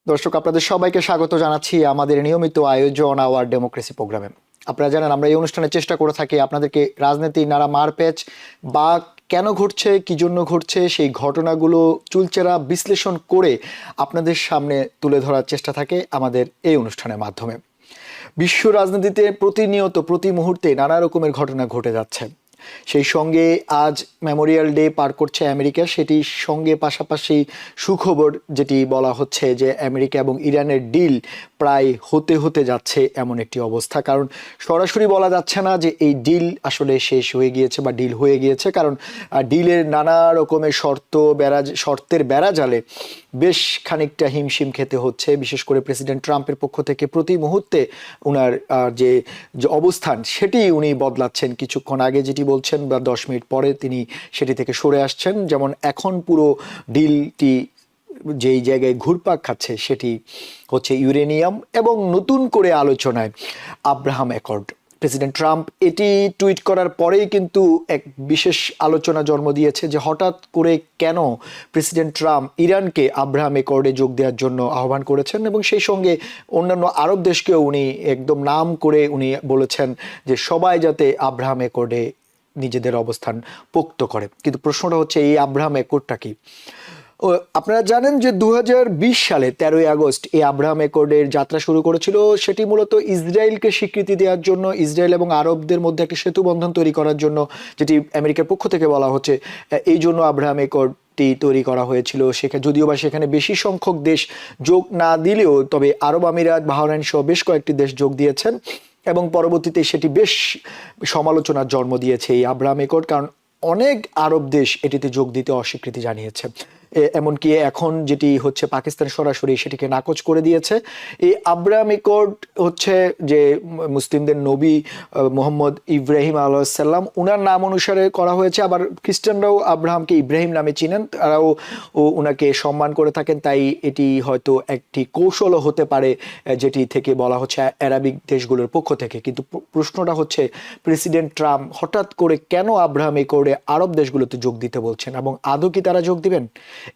দর্শক, আপনাদের সবাইকে স্বাগত জানাচ্ছি আমাদের নিয়মিত আয়োজন আওয়ার ডেমোক্রেসি প্রোগ্রামে। আপনারা জানেন আমরা এই অনুষ্ঠানে চেষ্টা করে থাকি আপনাদেরকে রাজনীতির নানা মারপ্যাচ বা কেন ঘটছে, কি জন্য ঘটছে, সেই ঘটনাগুলো চুলচেরা বিশ্লেষণ করে আপনাদের সামনে তুলে ধরার চেষ্টা থাকে আমাদের এই অনুষ্ঠানের মাধ্যমে। বিশ্ব রাজনীতিতে প্রতিনিয়ত প্রতি মুহূর্তে নানা রকমের ঘটনা ঘটে যাচ্ছে। সেই সঙ্গে আজ মেমোরিয়াল ডে পার করছে আমেরিকা, সেটির সঙ্গে পাশাপাশি সুখবর যেটি বলা হচ্ছে যে আমেরিকা এবং ইরানের ডিল প্রায় হতে হতে যাচ্ছে এমন একটি অবস্থা। কারণ সরাসরি বলা যাচ্ছে না যে এই ডিল আসলে শেষ হয়ে গিয়েছে বা ডিল হয়ে গিয়েছে, কারণ ডিলের নানা রকমের শর্তের বেড়াজালে বেশ খানিকটা হিমশিম খেতে হচ্ছে। বিশেষ করে প্রেসিডেন্ট ট্রাম্পের পক্ষ থেকে প্রতি মুহূর্তে উনার যে অবস্থান সেটি উনি বদলাচ্ছেন। কিছুক্ষণ আগে যেটি বলছেন বা 10 মিনিট পরে তিনি সেটি থেকে সরে আসছেন। যেমন এখন পুরো ডিলটি যেই জায়গায় ঘুরপাক খাচ্ছে সেটি হচ্ছে ইউরেনিয়াম এবং নতুন করে আলোচনায় আব্রাহাম অ্যাকর্ড। প্রেসিডেন্ট ট্রাম্প এটি টুইট করার পরেই কিন্তু এক বিশেষ আলোচনা জন্ম দিয়েছে যে হঠাৎ করে কেন প্রেসিডেন্ট ট্রাম্প ইরানকে আব্রাহাম অ্যাকর্ডে যোগ দেওয়ার জন্য আহ্বান করেছেন, এবং সেই সঙ্গে অন্যান্য আরব দেশকেও উনি একদম নাম করে উনি বলেছেন যে সবাই যাতে আব্রাহাম অ্যাকর্ডে নিজেদের অবস্থান পোক্ত করে। কিন্তু প্রশ্নটা হচ্ছে এই আব্রাহাম অ্যাকর্ডটা কি? আপনারা জানেন যে 2020 সালে 13ই আগস্ট এই আব্রাহাম অ্যাকর্ডের যাত্রা শুরু করেছিল। সেটি মূলত ইসরায়েলকে স্বীকৃতি দেওয়ার জন্য, ইসরায়েল এবং আরবদের মধ্যে একটি সেতু বন্ধন তৈরি করার জন্য, যেটি আমেরিকার পক্ষ থেকে বলা হচ্ছে এই জন্য আব্রাহাম অ্যাকর্ড তৈরি করা হয়েছিল। সেখানে যদিও বা সেখানে বেশি সংখ্যক দেশ যোগ না দিলেও তবে আরব আমিরাত, বাহরাইন সহ বেশ কয়েকটি দেশ যোগ দিয়েছেন এবং পরবর্তীতে সেটি বেশ সমালোচনার জন্ম দিয়েছে এই আব্রাহাম অ্যাকর্ড, কারণ অনেক আরব দেশ এটিতে যোগ দিতে অস্বীকৃতি জানিয়েছে। এমনকি এখন যেটি হচ্ছে পাকিস্তান সরাসরি সেটিকে নাকচ করে দিয়েছে। এই আব্রাহাম অ্যাকর্ড হচ্ছে যে মুসলিমদের নবী মোহাম্মদ ইব্রাহিম আলাইহিসসালাম উনার নাম অনুসারে করা হয়েছে। আবার খ্রিস্টানরাও আব্রাহামকে ইব্রাহিম নামে চিনেন, তারাও উনাকে সম্মান করে থাকেন। তাই এটি হয়তো একটি কৌশলও হতে পারে যেটি থেকে বলা হচ্ছে আরবিক দেশগুলোর পক্ষ থেকে। কিন্তু প্রশ্নটা হচ্ছে প্রেসিডেন্ট ট্রাম্প হঠাৎ করে কেন আব্রাহাম অ্যাকর্ডে আরব দেশগুলোতে যোগ দিতে বলছেন এবং আদৌ কি তারা যোগ দিবেন?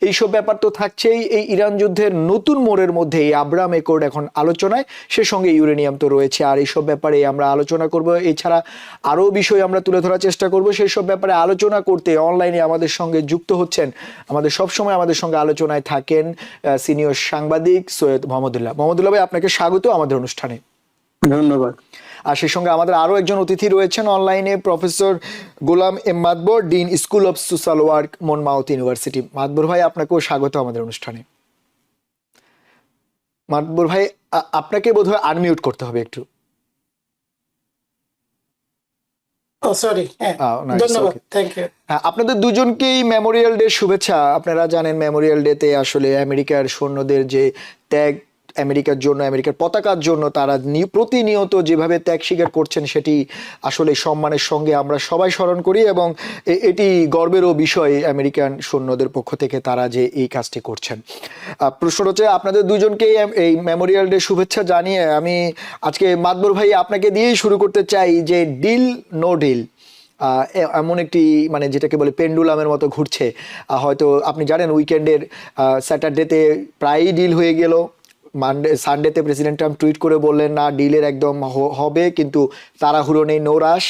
এইসব ব্যাপার তো থাকছেই। এই ইরান যুদ্ধের নতুন মোড়ের মধ্যে এই আব্রাহাম অ্যাকর্ড এখন আলোচনায়, সে সঙ্গে ইউরেনিয়াম তো রয়েছে। আর এইসব ব্যাপারে আমরা আলোচনা করব, এছাড়া আরও বিষয় আমরা তুলে ধরার চেষ্টা করব। সেই সব ব্যাপারে আলোচনা করতে অনলাইনে আমাদের সঙ্গে যুক্ত হচ্ছেন, আমাদের সবসময় আমাদের সঙ্গে আলোচনায় থাকেন সিনিয়র সাংবাদিক সৈয়দ মোহাম্মদুল্লাহ। মোহাম্মদুল্লাহ ভাই, আপনাকে স্বাগত আমাদের অনুষ্ঠানে। ধন্যবাদ। আর সেই সঙ্গে আমাদের আরো একজন অতিথি রয়েছেন অনলাইনে, professor Golam M Madbor, dean school of social work, Monmouth university. Madbor ভাই, আপনাকেও স্বাগত আমাদের অনুষ্ঠানে। মাদবর ভাই, আপনাকে বোধহয় আনমিউট করতে হবে একটু। আপনাদের দুজনকেই মেমোরিয়াল ডে শুভেচ্ছা। আপনারা জানেন মেমোরিয়াল ডে তে আসলে আমেরিকার সৈন্যদের যে ত্যাগ, আমেরিকার জন্য, আমেরিকার পতাকার জন্য তারা প্রতিনিয়ত যেভাবে ত্যাগ স্বীকার করছেন সেটি আসলে সম্মানের সঙ্গে আমরা সবাই স্মরণ করি, এবং এটি গর্বেরও বিষয় আমেরিকান সৈন্যদের পক্ষ থেকে তারা যে এই কাজটি করছেন। প্রশ্ন হচ্ছে আপনাদের দুজনকেই এই মেমোরিয়াল ডে শুভেচ্ছা জানিয়ে আমি আজকে মাদবর ভাই আপনাকে দিয়েই শুরু করতে চাই যে ডিল নো ডিল এমন একটি মানে যেটাকে বলে পেন্ডুলামের মতো ঘুরছে। হয়তো আপনি জানেন উইকেন্ডের স্যাটারডেতে প্রায়ই ডিল হয়ে গেল। সানডেতে প্রেসিডেন্ট ট্রাম্প টুইট করে বললেন না ডিলের একদম হবে, কিন্তু তাড়াহুড়ো নেই, নো রাশ।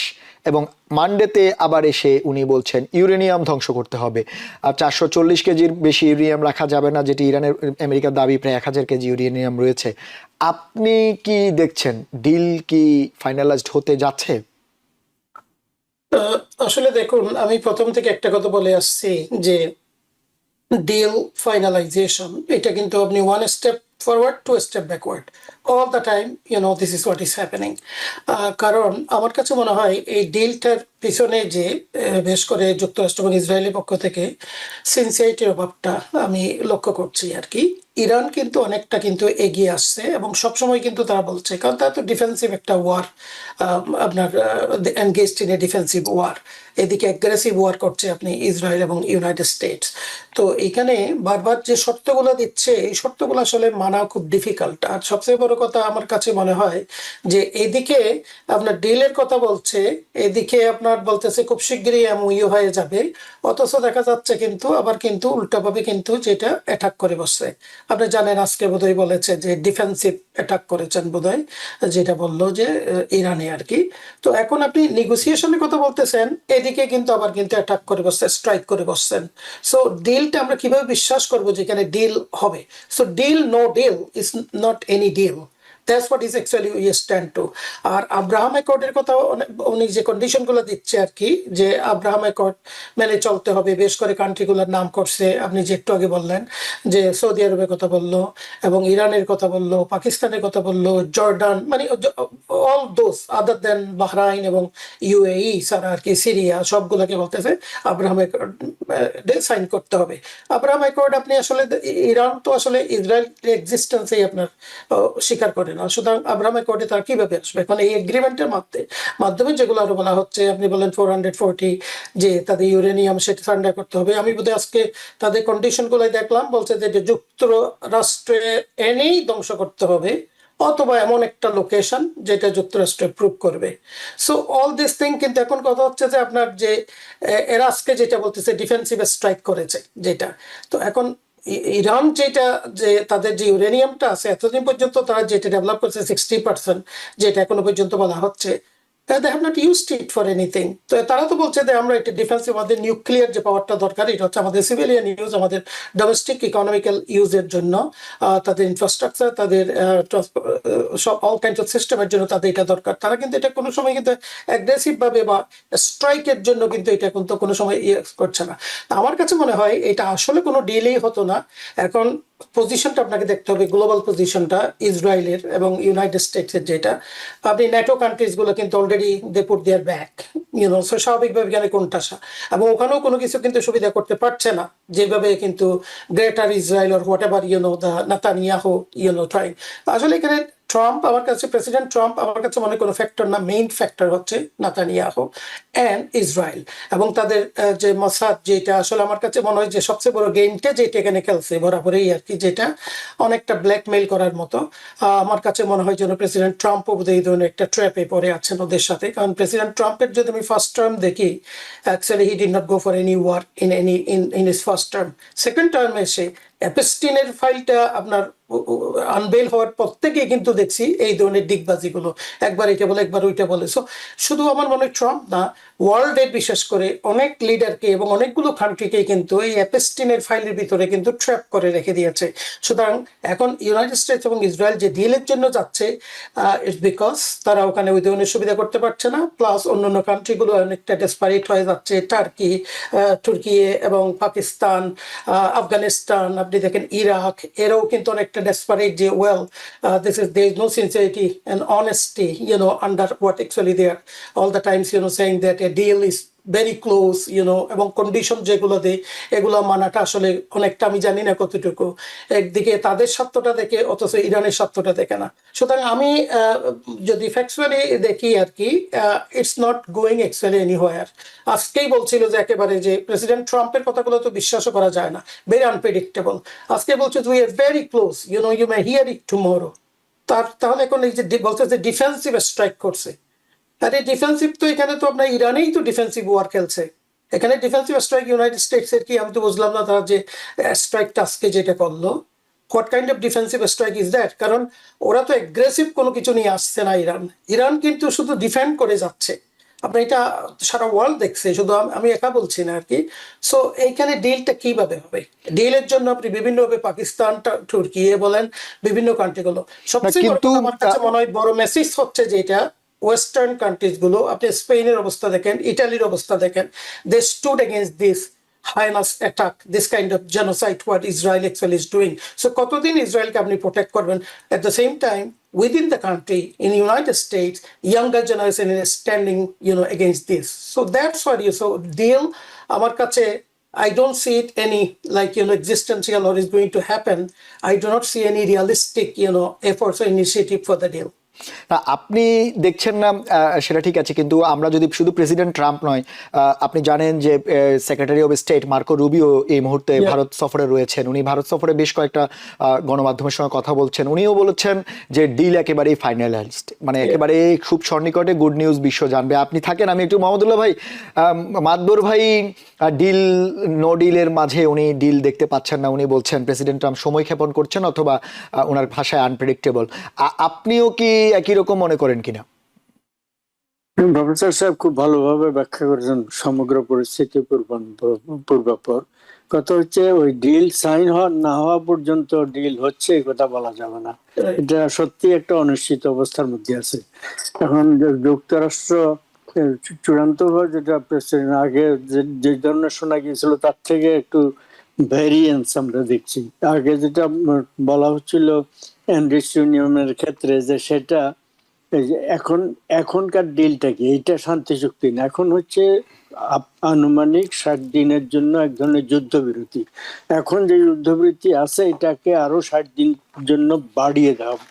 এবং মানডেতে আবার এসে উনি বলছেন ইউরেনিয়াম ধ্বংস করতে হবে, আর 440 কেজির বেশি ইউরেনিয়াম রাখা যাবে না, যেটি ইরানের আমেরিকার দাবি প্রায় 1000 কেজি ইউরেনিয়াম রয়েছে। আপনি কি দেখছেন, ডিল কি ফাইনালাইজড হতে যাচ্ছে? আসলে দেখুন, আমি প্রথম থেকে একটা কথা বলে আসছি যে ডিল ফাইনালাইজেশন এটা কিন্তু আপনি one step forward, two step backward. All the time, this is what is happening. কারণ আমার কাছে মনে হয় এই ডিলটার পিছনে যে বেশ করে যুক্তরাষ্ট্র এবং ইসরায়েলের পক্ষ থেকে সিনসিয়ারিটির অভাবটা আমি লক্ষ্য করছি আর কি। ইরান কিন্তু অনেকটা কিন্তু এগিয়ে আসছে এবং সবসময় কিন্তু তারা বলছে, কারণ তারা তো ডিফেন্সিভ একটা ওয়ার, আপনার engaged in a defensive war, এদিকে অ্যাগ্রেসিভ ওয়ার করছে আপনি ইসরায়েল এবং ইউনাইটেড স্টেটস। তো এখানে বারবার যে শর্তগুলো দিচ্ছে এই শর্তগুলো আসলে মানা খুব ডিফিকাল্ট। আর সবচেয়ে বড় কথা আমার কাছে মনে হয় যে এদিকে আপনার ডিলের কথা বলছে, এদিকে আপনার বলতেছে খুব শীঘ্রই এমওইউ হয়ে যাবে, অথচ দেখা যাচ্ছে কিন্তু আবার কিন্তু উল্টাভাবে কিন্তু যেটা অ্যাটাক করে বসছে। আপনি জানেন আজকে বোধহয় বলেছে যে ডিফেন্সিভ অ্যাটাক করেছেন বোধহয়, যেটা বললো যে ইরানে আর কি। তো এখন আপনি নেগোসিয়েশনের কথা বলতেছেন, এদিকে কিন্তু আবার কিন্তু অ্যাটাক করে বসছে, স্ট্রাইক করে বসছেন। সো ডিলটা আমরা কিভাবে বিশ্বাস করবো যেখানে ডিল হবে? So deal, no deal is not any deal. That's what is actually we stand to. আর আব্রাহাম অ্যাকর্ডের কথা উনি যে কন্ডিশনগুলো দিচ্ছে আর কি, যে আব্রাহাম অ্যাকর্ড মেনে চলতে হবে, বেশ করে কান্ট্রিগুলোর নাম করছে, আপনি যে একটু আগে বললেন যে সৌদি আরবের কথা বললো, এবং ইরানের কথা বললো, পাকিস্তানের কথা বললো, জর্ডান, মানে all those other then Bahrain এবং ইউএই ছাড়া আর কি, সিরিয়া, সবগুলোকে বলতেছে আব্রাহাম অ্যাকর্ড সাইন করতে হবে। আব্রাহাম অ্যাকর্ড আপনি আসলে, ইরান তো আসলে ইসরায়েল এক্সিস্টেন্সেই আপনার স্বীকার করে না, সুতরাং আব্রাহাম অ্যাকর্ডে তারা কিভাবে আসবে? এখন এই এগ্রিমেন্টের মাধ্যমে যেগুলো আরো বলা হচ্ছে, আপনি বলেন 440, যে তাদের ইউরেনিয়াম সেটা সারেন্ডার করতে হবে। আমি বোধহয় আজকে তাদের কন্ডিশন গুলাই দেখলাম, বলছে যে যুক্তরাষ্ট্রে এনেই ধ্বংস করতে হবে, অথবা এমন একটা লোকেশন যেটা যুক্তরাষ্ট্র প্রুভ করবে। সো অল দিস থিং, কিন্তু এখন কথা হচ্ছে যে আপনার যে এরা আজকে যেটা বলতেছে ডিফেন্সিভ স্ট্রাইক করেছে যেটা, তো এখন ইরান যেটা, যে তাদের যে ইউরেনিয়ামটা আছে এতদিন পর্যন্ত তারা যেটা ডেভেলপ করছে 60%, যেটা এখনো পর্যন্ত বলা হচ্ছে, they have not used it for anything. তো তারা তো বলছে যে আমরা এটা ডিফেন্সিভ, আমাদের নিউক্লিয়ার যে পাওয়ারটা দরকার এটা হচ্ছে আমাদের সিভিলিয়ান ইউজ, আমাদের ডোমেস্টিক ইকোনমিক্যাল ইউজের জন্য, তাদের ইনফ্রাস্ট্রাকচার, তাদের সব অল কাইন্ডস অফ সিস্টেমের জন্য তাদের এটা দরকার। তারা কিন্তু এটা কোনো সময় কিন্তু অ্যাগ্রেসিভ ভাবে বা স্ট্রাইকের জন্য কিন্তু এটা কিন্তু কোনো সময় ইয়ে করছে না। আমার কাছে মনে হয় এটা আসলে কোনো ডিলেই হতো না। এখন পজিশনটা আপনাকে দেখতে হবে, গ্লোবাল পজিশনটা ইসরায়েলের এবং ইউনাইটেড স্টেটসের, যেটা আপনি ন্যাটো কান্ট্রিজ গুলো কিন্তু already they put their back, so স্বাভাবিকভাবে এখানে কোনটাসা, এবং ওখানেও কোনো কিছু কিন্তু সুবিধা করতে পারছে না, যেভাবে কিন্তু greater Israel or what ever the Netanyahu trying. আসলে এখানে ট্রাম্প আমার কাছে, প্রেসিডেন্ট ট্রাম্প আমার কাছে মনে কোনো ফ্যাক্টর না, মেইন ফ্যাক্টর হচ্ছে নেতানিয়াহু অ্যান্ড ইসরায়েল এবং তাদের যে মসাদ, যেটা আসলে আমার কাছে মনে হয় যে সবচেয়ে বড় গেমটা যেটা এখানে খেলছে বরাবরই আর কি, যেটা অনেকটা ব্ল্যাকমেইল করার মতো। আমার কাছে মনে হয় যেন প্রেসিডেন্ট ট্রাম্প এই ধরনের একটা ট্র্যাপে পড়ে আছেন ওদের সাথে। কারণ প্রেসিডেন্ট ট্রাম্পের যদি আমি ফার্স্ট টার্ম দেখি, actually he did not go for any war in his first term. Second টার্মে এসে অ্যাপস্টিনের ফাইলটা আপনার আনবেল হওয়ার পর থেকেই কিন্তু দেখছি এই ধরনের ডিগবাজিগুলো, একবার এটা বলে একবার ওইটা বলে। সো শুধু আমার মনে হয় ট্রাম্প না, ওয়ার্ল্ডের বিশেষ করে অনেক লিডারকে এবং অনেকগুলো কান্ট্রিকে কিন্তু এই অ্যাপস্টিনের ফাইলের ভিতরে কিন্তু ট্র্যাপ করে রেখে দিয়েছে। সুতরাং এখন ইউনাইটেড স্টেটস এবং ইসরায়েল যে ডিলের জন্য যাচ্ছে, ইটস বিকজ তারা ওখানে ওই ধরনের সুবিধা করতে পারছে না, প্লাস অন্যান্য কান্ট্রিগুলো অনেকটা ডেসপারেট হয়ে যাচ্ছে, তুর্কি এবং পাকিস্তান, আফগানিস্তান, আপনি দেখেন ইরাক, এরাও কিন্তু অনেকটা ডেসপারেট যে well there is no sincerity and honesty under what actually they are all the times saying that a deal is very close, এবং কন্ডিশন যেগুলো দেয় এগুলো মানাটা আসলে অনেকটা, আমি জানি না কতটুকু একদিকে তাদের স্বার্থটা দেখে অথচ ইরানের স্বার্থটা দেখে না। সুতরাং আমি যদি ফ্যাকচুয়ালি দেখি আর কি, it's not going actually anywhere. আজকেই বলছিল যে একেবারে যে প্রেসিডেন্ট ট্রাম্পের কথাগুলো তো বিশ্বাসও করা যায় না, ভেরি আনপ্রেডিক্টেবল। আজকে বলছে we are very close, you may hear it tomorrow. তাহলে এখন এই যে বলছে যে ডিফেন্সিভ স্ট্রাইক করছে, আরে ডিফেন্সিভ তো এখানে তো আপনার ইরানেই তো ডিফেন্সিভ ওয়ার খেলছে, এখানে ডিফেন্সিভ স্ট্রাইক ইউনাইটেড স্টেটস এর কি? আমি তো বুঝলাম না তারা যে স্ট্রাইকটা আজকে যেটা করলো, what kind of defensive strike is that? কারণ ওরা তো অ্যাগ্রেসিভ কোনো কিছু নিয়ে আসছে না, ইরান কিন্তু শুধু ডিফেন্ড করে যাচ্ছে। আপনার এটা সারা ওয়ার্ল্ড দেখছে, শুধু আমি একা বলছি না আর কি। সো এইখানে ডিলটা কিভাবে হবে? ডিলের জন্য আপনি বিভিন্নভাবে পাকিস্তান, তুর্কি বলেন, বিভিন্ন কান্ট্রিগুলো, সবচেয়ে বড় কথা আমার কাছে মনে হয় বড় মেসেজ হচ্ছে যেটা, ওয়েস্টার্ন কান্ট্রিজ গুলো, আপনি স্পেনের অবস্থা দেখেন, ইটালির অবস্থা দেখেন, they stood against this heinous attack, this kind of genocide what Israel actually is doing. So কতদিন ইসরায়েলকে আপনি প্রোটেক্ট করবেন? At the same time, within the country, in the United States, younger generation is standing, against this. So that's what so deal, আমার কাছে I don't see it any existential or is going to happen. I do not see any realistic, efforts or initiative for the deal. না আপনি দেখছেন না, সেটা ঠিক আছে, কিন্তু আমরা যদি শুধু প্রেসিডেন্ট ট্রাম্প নয়, আপনি জানেন যে secretary of state Marco Rubio এই মুহূর্তে Yeah. ভারত সফরে রয়েছেন। উনি ভারত সফরে বেশ কয়েকটা গণমাধ্যমের সঙ্গে কথা বলছেন। উনিও বলেছেন যে ডিল একেবারেই ফাইনালাইজড, মানে একেবারে খুব সন্নিকটে গুড নিউজ বিশ্ব জানবে। আপনি থাকেন, আমি একটু মাহমুদুল্লাহ ভাই, মাদবর ভাই ডিল নো ডিলের মাঝে উনি ডিল দেখতে পাচ্ছেন না। উনি বলছেন প্রেসিডেন্ট ট্রাম্প সময় ক্ষেপণ করছেন, অথবা ওনার ভাষায় আনপ্রেডিক্টেবল। আপনিও কি একই রকম মনে করেন কিনা? প্রফেসর সাহেব খুব ভালোভাবে ব্যাখ্যা করেছেন সমগ্র পরিস্থিতি পূর্বাপর। কথা হচ্ছে ওই ডিল সাইন হওয়া না হওয়া পর্যন্ত ডিল হচ্ছে এই কথা বলা যাবে না। এটা সত্যি একটা অনিশ্চিত অবস্থার মধ্যে আছে। এখন যুক্তরাষ্ট্র চূড়ান্ত ভাবে যেটা প্রেসিডেন্ট আগে যে ধরনের শোনা গিয়েছিল তার থেকে একটু ভ্যারিয়েন্স আমরা দেখছি। আগে যেটা বলা হচ্ছিল এন্ড্রিসিউনিয়মের ক্ষেত্রে যে সেটা এই যে এখনকার ডিলটা কি, এইটা শান্তি চুক্তি না, এখন হচ্ছে আনুমানিক 60 দিনের জন্য এক ধরনের যুদ্ধবিরতি। এখন যে যুদ্ধবিরতি আছে এটাকে আরো 60 দিন জন্য বাড়িয়ে দেওয়া।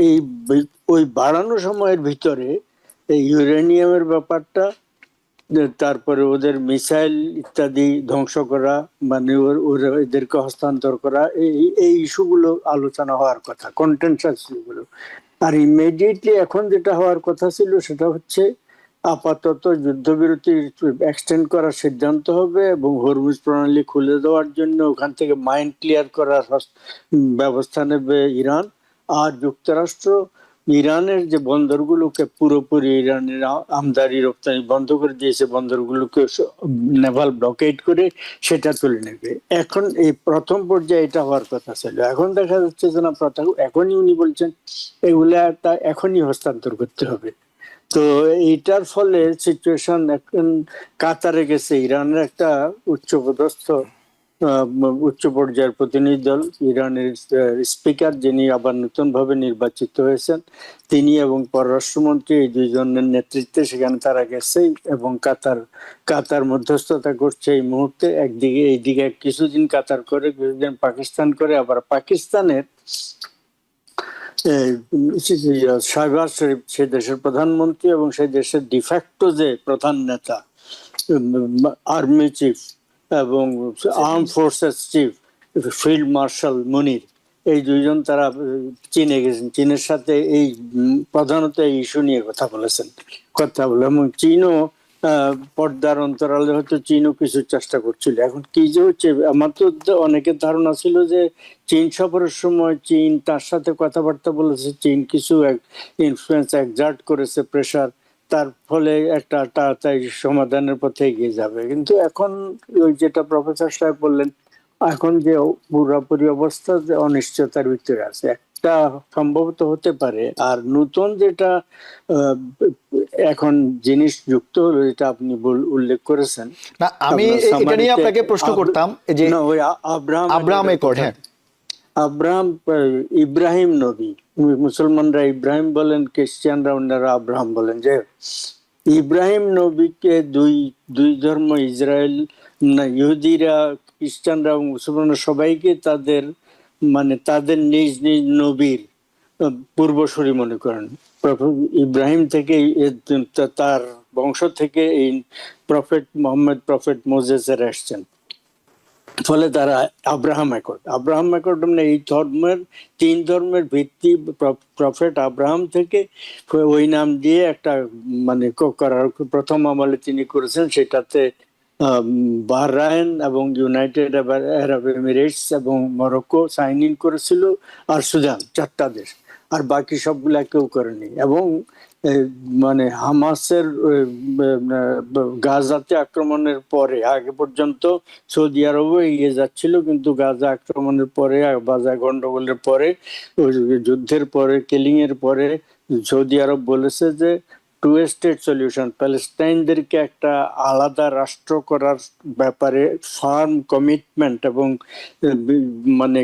এই ওই বাড়ানো সময়ের ভিতরে এই ইউরেনিয়ামের ব্যাপারটা, তারপরে ওদের মিসাইল ইত্যাদি ধ্বংস করা, মানে ওরা এদেরকে হস্তান্তর করা, এই ইস্যুগুলো আলোচনা হওয়ার কথা, কন্টেনশাস ইস্যুগুলো। আর ইমিডিয়েটলি এখন যেটা হওয়ার কথা ছিল সেটা হচ্ছে আপাতত যুদ্ধবিরতি এক্সটেন্ড করার সিদ্ধান্ত হবে এবং হরমুজ প্রণালী খুলে দেওয়ার জন্য ওখান থেকে মাইন ক্লিয়ার করার ব্যবস্থা নেবে ইরান। আর যুক্তরাষ্ট্র ইরানের যে বন্দরগুলোকে পুরোপুরি ইরানের আমদানি রপ্তানি বন্ধ করে দিয়েছে, বন্দরগুলোকে নেভাল ব্লকেড করে সেটা তুলে নেবে। এখন এই প্রথম পর্যায়ে এটা হওয়ার কথা ছিল, এখন দেখা যাচ্ছে যে না, এখনই উনি বলছেন এগুলা এখনই হস্তান্তর করতে হবে। তো এইটার ফলে সিচুয়েশন এখন কাতারে গেছে। ইরানের একটা উচ্চ পর্যায়ের প্রতিনিধি দল, ইরানের স্পিকার যিনি আবার নতুন ভাবে নির্বাচিত হয়েছেন, তিনি এবং পররাষ্ট্রমন্ত্রী এই দুইজনের নেতৃত্বে সেখানে তারা গেছে এবং কাতার মধ্যস্থতা করছে এই মুহূর্তে। একদিকে এইদিকে কিছুদিন কাতার করে, কিছুদিন পাকিস্তান করে। আবার পাকিস্তানের শাহবাজ শরীফ সে দেশের প্রধানমন্ত্রী এবং সেই দেশের ডিফ্যাক্টো যে প্রধান নেতা, আর্মি চিফ এবং arm forces chief field marshal Munir, এই দুইজন তারা চীনে গেছেন। চীনের সাথে এই প্রধানত এই ইস্যু নিয়ে কথা বলে এবং চীনও পর্দার অন্তরালে হয়তো চীনও কিছু চেষ্টা করছিল। এখন কি যে হচ্ছে, আমার তো অনেকের ধারণা ছিল যে চীন সফরের সময় চীন তার সাথে কথাবার্তা বলেছে, চীন কিছু ইনফ্লুয়েন্স এক্সার্ট করেছে, প্রেশার, তার ফলে একটা তাড়াতাড়ি সমাধানের পথে এগিয়ে যাবে। কিন্তু এখন ওই যেটা প্রফেসর সাহেব বললেন, এখন যে পুরোপুরি অবস্থা যে অনিশ্চয়তার ভিতরে আছে, একটা সম্ভবত হতে পারে। আর নতুন যেটা এখন জিনিস যুক্ত হলো, যেটা আপনি উল্লেখ করেছেন, না আমি এটা নিয়ে আপনাকে প্রশ্ন করতাম যে ওই আব্রাহাম একর্ড। হ্যাঁ, আব্রাহাম ইব্রাহিম নবী, মুসলমানরা ইব্রাহিম বলেন, খ্রিস্টানরা ওনারা আব্রাহাম বলেন। যে ইব্রাহিম নবীকে দুই ধর্ম, ইসরায়েল না ইহুদিরা, খ্রিস্টানরা এবং মুসলমানরা সবাইকে তাদের নিজ নিজ নবীর পূর্বসূরি মনে করেন। ইব্রাহিম থেকে তার বংশ থেকে এই প্রফেট মোহাম্মদ, প্রফেট মোজেসের আসছেন। ফলে তারা আব্রাহাম একর্ড মানে এই তিন ধর্মের ভিত্তি প্রফেট আব্রাহাম থেকে ওই নাম দিয়ে একটা মানে করার প্রথম আমলে তিনি করেছেন। সেটাতে বাহরাইন এবং ইউনাইটেড আরব এমিরেটস এবং মরক্কো সাইন ইন করেছিল, আর সুদান, 4টা দেশ। আর বাকি সবগুলা কেউ করেনি। এবং মানে হামাসের গাজাতে আক্রমণের পরে, আগে পর্যন্ত সৌদি আরবও এগিয়ে যাচ্ছিল, কিন্তু গাজা আক্রমণের পরে, গাজা গন্ডগোলের পরে, যুদ্ধের পরে, কিলিং এর পরে সৌদি আরব বলেছে যে টু স্টেট সলিউশন, প্যালেস্টাইনদেরকে একটা আলাদা রাষ্ট্র করার ব্যাপারে ফার্ম কমিটমেন্ট এবং মানে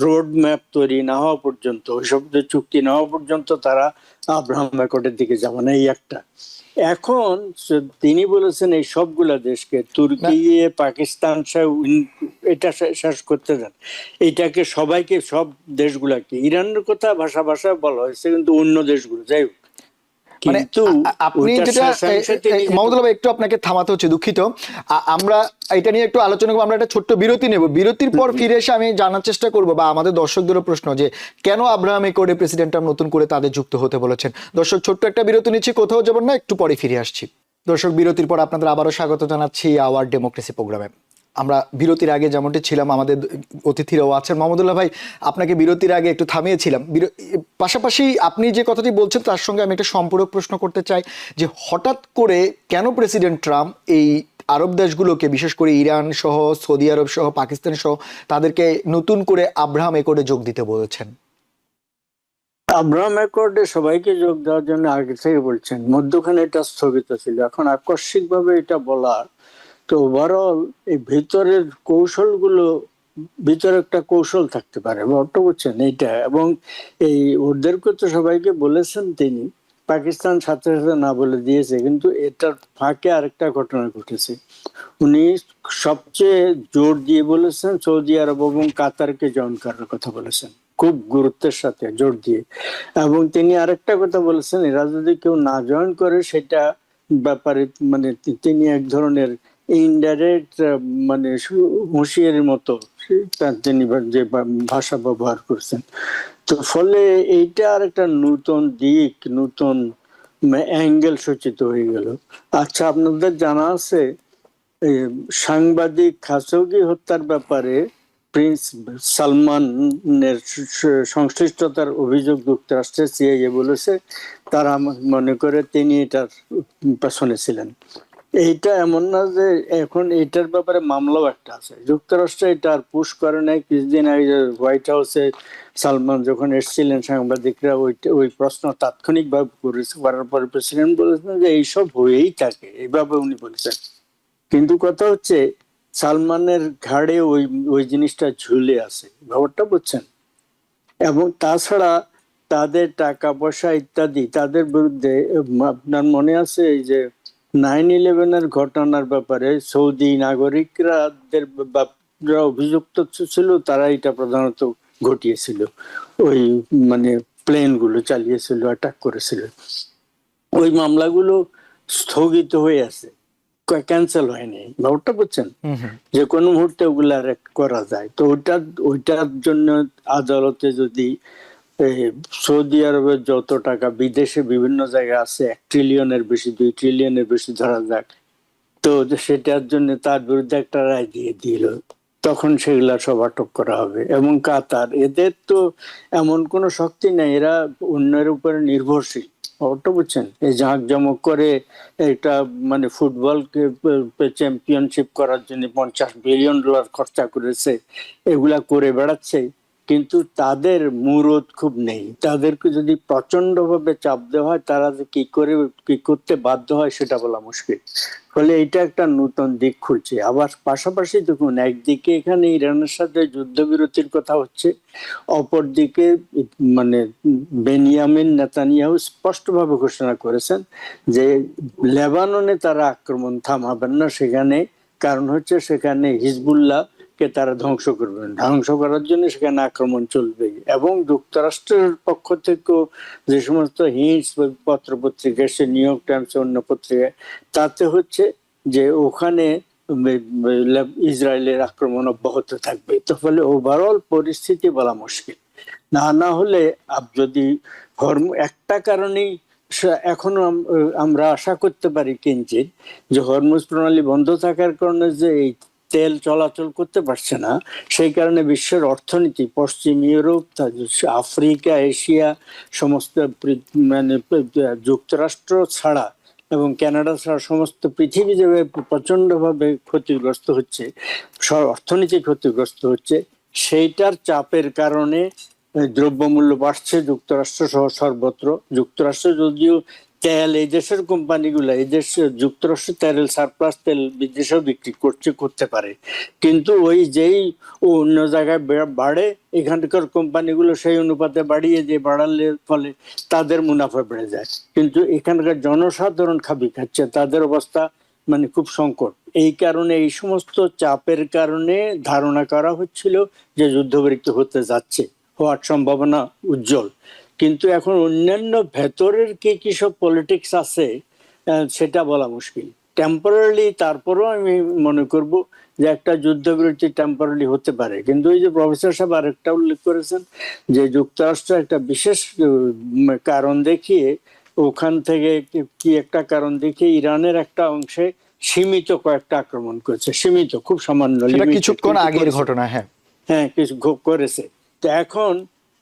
রোড ম্যাপ তৈরি না হওয়া পর্যন্ত, ওইসব চুক্তি না হওয়া পর্যন্ত তারা আব্রাহাম একর্ডের দিকে যাবে না। এই একটা। এখন তিনি বলেছেন এই সবগুলা দেশকে, তুর্কি, পাকিস্তান এটা শেষ করতে যান, এটাকে সবাইকে, সব দেশগুলাকে, ইরানের কথা ভাষা ভাষা বলা হয়েছে, কিন্তু অন্য দেশগুলো যাই হোক, মানে কিন্তু আপনি যেটা মহম্মদুল্লাহ ভাই, একটু আপনাকে থামাতে হচ্ছে, দুঃখিত। আমরা এটা নিয়ে একটু আলোচনা করবো, আমরা একটা ছোট্ট বিরতি নেব। বিরতির পর ফিরে এসে আমি জানার চেষ্টা করবো, বা আমাদের দর্শকদেরও প্রশ্ন, যে কেন আব্রাহাম অ্যাকর্ডে প্রেসিডেন্ট ট্রাম্প নতুন করে তাদের যুক্ত হতে বলেছেন। দর্শক, ছোট্ট একটা বিরতি নিচ্ছি, কোথাও যাবেন না, একটু পরে ফিরে আসছি। দর্শক, বিরতির পর আপনাদের আবারও স্বাগত জানাচ্ছি আওয়ার ডেমোক্রেসি প্রোগ্রামে। আমরা বিরতির আগে যেমনটি ছিলাম, আমাদের অতিথিরাও আছেন। মাহমুদুল্লাহ ভাই, আপনাকে বিরতির আগে একটু থামিয়েছিলাম। পাশাপাশি আপনি যে কথাটি বলছেন তার সঙ্গে আমি একটা সম্পূরক প্রশ্ন করতে চাই, যে হঠাৎ করে কেন প্রেসিডেন্ট ট্রাম্প এই আরব দেশগুলোকে, বিশেষ করে ইরান সহ, সৌদি আরব সহ, পাকিস্তান সহ, তাদেরকে নতুন করে আব্রাহাম অ্যাকর্ডে যোগ দিতে বলেছেন? আব্রাহাম অ্যাকর্ডে সবাইকে যোগ দেওয়ার জন্য আগে থেকে বলছেন, মধ্যখানে এটা স্থগিত ছিল, এখন আকস্মিক ভাবে এটা বলার, তো ওভারঅল এই ভিতরের কৌশলগুলো, ভিতরে একটা কৌশল থাকতে পারে, বলতে বুঝছেন এইটা। এবং এই ওদেরকে তো সবাইকে বলেছেন তিনি, পাকিস্তান সাথে সাথে না বলে দিয়েছে, কিন্তু এটার ফাঁকে আরেকটা ঘটনা ঘটেছে। উনি সবচেয়ে জোর দিয়ে বলেছেন সৌদি আরব এবং কাতারকে জয়েন করার কথা বলেছেন, খুব গুরুত্বের সাথে জোর দিয়ে। এবং তিনি আরেকটা কথা বলেছেন, এরা যদি কেউ না জয়েন করে সেটা ব্যাপারে, মানে তিনি এক ধরনের ইনডাইরেক্ট, মানে হুঁশিয়ারির মতো তিনি যে ভাষা ব্যবহার করছেন। তো ফলে এইটা আর একটা নতুন দিক, নতুন অ্যাঙ্গেল সূচিত হয়ে গেল। আচ্ছা, আপনাদের জানা আছে সাংবাদিক খাশোগি হত্যার ব্যাপারে প্রিন্স সালমানের সংশ্লিষ্টতার অভিযোগ যুক্তরাষ্ট্রের সিআইএ বলেছে, তারা মনে করে তিনি এটার পেছনে ছিলেন। এইটা এমন না যে এখন এটার ব্যাপারে মামলাও একটা আছে, যুক্তরাষ্ট্র এটা আর পুশ করে নাই। কিছুদিন আগে হোয়াইট হাউসে সালমান যখন এসেছিলেন, সাংবাদিকরা ওই প্রশ্ন তাৎক্ষণিকভাবে করার পরে প্রেসিডেন্ট বলেছেন যে এইসব হয়েই থাকে, এইভাবে উনি বলেছেন। কিন্তু কথা হচ্ছে সালমানের ঘাড়ে ওই ওই জিনিসটা ঝুলে আছে, ব্যাপারটা বুঝছেন। এবং তাছাড়া তাদের টাকা পয়সা ইত্যাদি, তাদের বিরুদ্ধে, আপনার মনে আছে এই যে 9/11 ঘটনার ব্যাপারে সৌদি নাগরিকরা অভিযুক্ত ছিল, তারা এটা প্রধানত ঘটিয়েছিল, ওই মানে প্লেন গুলো চালিয়েছিল, অ্যাটাক করেছিল। ওই মামলাগুলো স্থগিত হয়ে আছে, ক্যান্সেল হয়নি, ব্যাপারটা বুঝছেন, যে কোনো মুহূর্তে ওগুলা অ্যারেস্ট করা যায়। তো ওইটার জন্য আদালতে যদি সৌদি আরবের যত টাকা বিদেশে বিভিন্ন জায়গায় আছে, 1 ট্রিলিয়নের বেশি, 2 ট্রিলিয়নের বেশি ধরা যাক, তো সেটার জন্য তার বিরুদ্ধে একটা রায় দিয়ে দিল, তখন সেগুলা সব আটক করা হবে। এবং কাতার, এদের তো এমন কোনো শক্তি নেই, এরা অন্যের উপরে নির্ভরশীল, ওটা বুঝছেন। এই জাঁকজমক করে এটা, মানে ফুটবলকে চ্যাম্পিয়নশিপ করার জন্য $50 বিলিয়ন খরচা করেছে, এগুলা করে বেড়াচ্ছে, কিন্তু তাদের মুরদ খুব নেই। তাদেরকে যদি প্রচন্ড ভাবে চাপ দেওয়া হয়, তারা যে কি করতে বাধ্য হয় সেটা বলা মুশকিল। ফলে এটা একটা নতুন দিক খুলছে। আবার পাশাপাশি দেখুন, একদিকে এখানে ইরানের সাথে যুদ্ধবিরতির কথা হচ্ছে, অপরদিকে মানে বেনিয়ামিন নেতানিয়াহু স্পষ্টভাবে ঘোষণা করেছেন যে লেবাননে তারা আক্রমণ থামাবেন না সেখানে, কারণ হচ্ছে সেখানে হিজবুল্লাহ কে তারা ধ্বংস করবেন, ধ্বংস করার জন্য সেখানে আক্রমণ চলবে। এবং যুক্তরাষ্ট্রের পক্ষ থেকেও যে সমস্ত হিন্টস পত্র পত্রিকা, সে নিউ ইয়র্ক টাইমস, অন্য পত্রিকায়, তাতে হচ্ছে যে ওখানে ইসরায়েলের আক্রমণ অব্যাহত থাকবে। তো ফলে ওভারঅল পরিস্থিতি বলা মুশকিল। না হলে যদি একটা কারণেই এখনো আমরা আশা করতে পারি কিঞ্চিত, যে হরমুজ প্রণালী বন্ধ থাকার কারণে যে এই তেল চলাচল করতে পারছে না, সেই কারণে বিশ্বের অর্থনীতি, পশ্চিম ইউরোপ, আফ্রিকা, এশিয়া সমস্ত, মানে যুক্তরাষ্ট্র ছাড়া এবং কানাডা ছাড়া সমস্ত পৃথিবী যেভাবে প্রচন্ড ভাবে ক্ষতিগ্রস্ত হচ্ছে, অর্থনীতি ক্ষতিগ্রস্ত হচ্ছে, সেইটার চাপের কারণে দ্রব্যমূল্য বাড়ছে যুক্তরাষ্ট্র সহ সর্বত্র। যুক্তরাষ্ট্র যদিও তেল এই দেশের কোম্পানিগুলো এই দেশ যুক্তরাষ্ট্র তেল সারপ্লাস তেল বিদেশেও বিক্রি করতে পারে, কিন্তু ওই যেই ও অন্য জায়গায় বাড়ে এখানকার কোম্পানিগুলো সেই অনুপাতে বাড়িয়ে দিয়ে বাড়ালে ফলে তাদের মুনাফা বেড়ে যায়, কিন্তু এখানকার জনসাধারণ খাচ্ছে, তাদের অবস্থা মানে খুব সংকট। এই কারণে এই সমস্ত চাপের কারণে ধারণা করা হচ্ছিল যে যুদ্ধবিরতি হতে যাচ্ছে, হওয়ার সম্ভাবনা উজ্জ্বল। কিন্তু এখন অন্যান্য ভেতরের কি সব পলিটিক্স আছে সেটা বলা মুশকিল। টেম্পোরারি তারপরেও আমি মনে করব যে একটা যুদ্ধবিরতি টেম্পোরারি হতে পারে, কিন্তু এই যে প্রফেসর সাহেব আরেকটা উল্লেখ করেছেন যে যুক্তরাষ্ট্র একটা বিশেষ কারণ দেখিয়ে ওখান থেকে কি একটা কারণ দেখিয়ে ইরানের একটা অংশে সীমিত কয়েকটা আক্রমণ করেছে, সীমিত খুব সামান্য, সেটা কিছুক্ষণ আগের ঘটনা। হ্যাঁ হ্যাঁ কিছু করেছে। তো এখন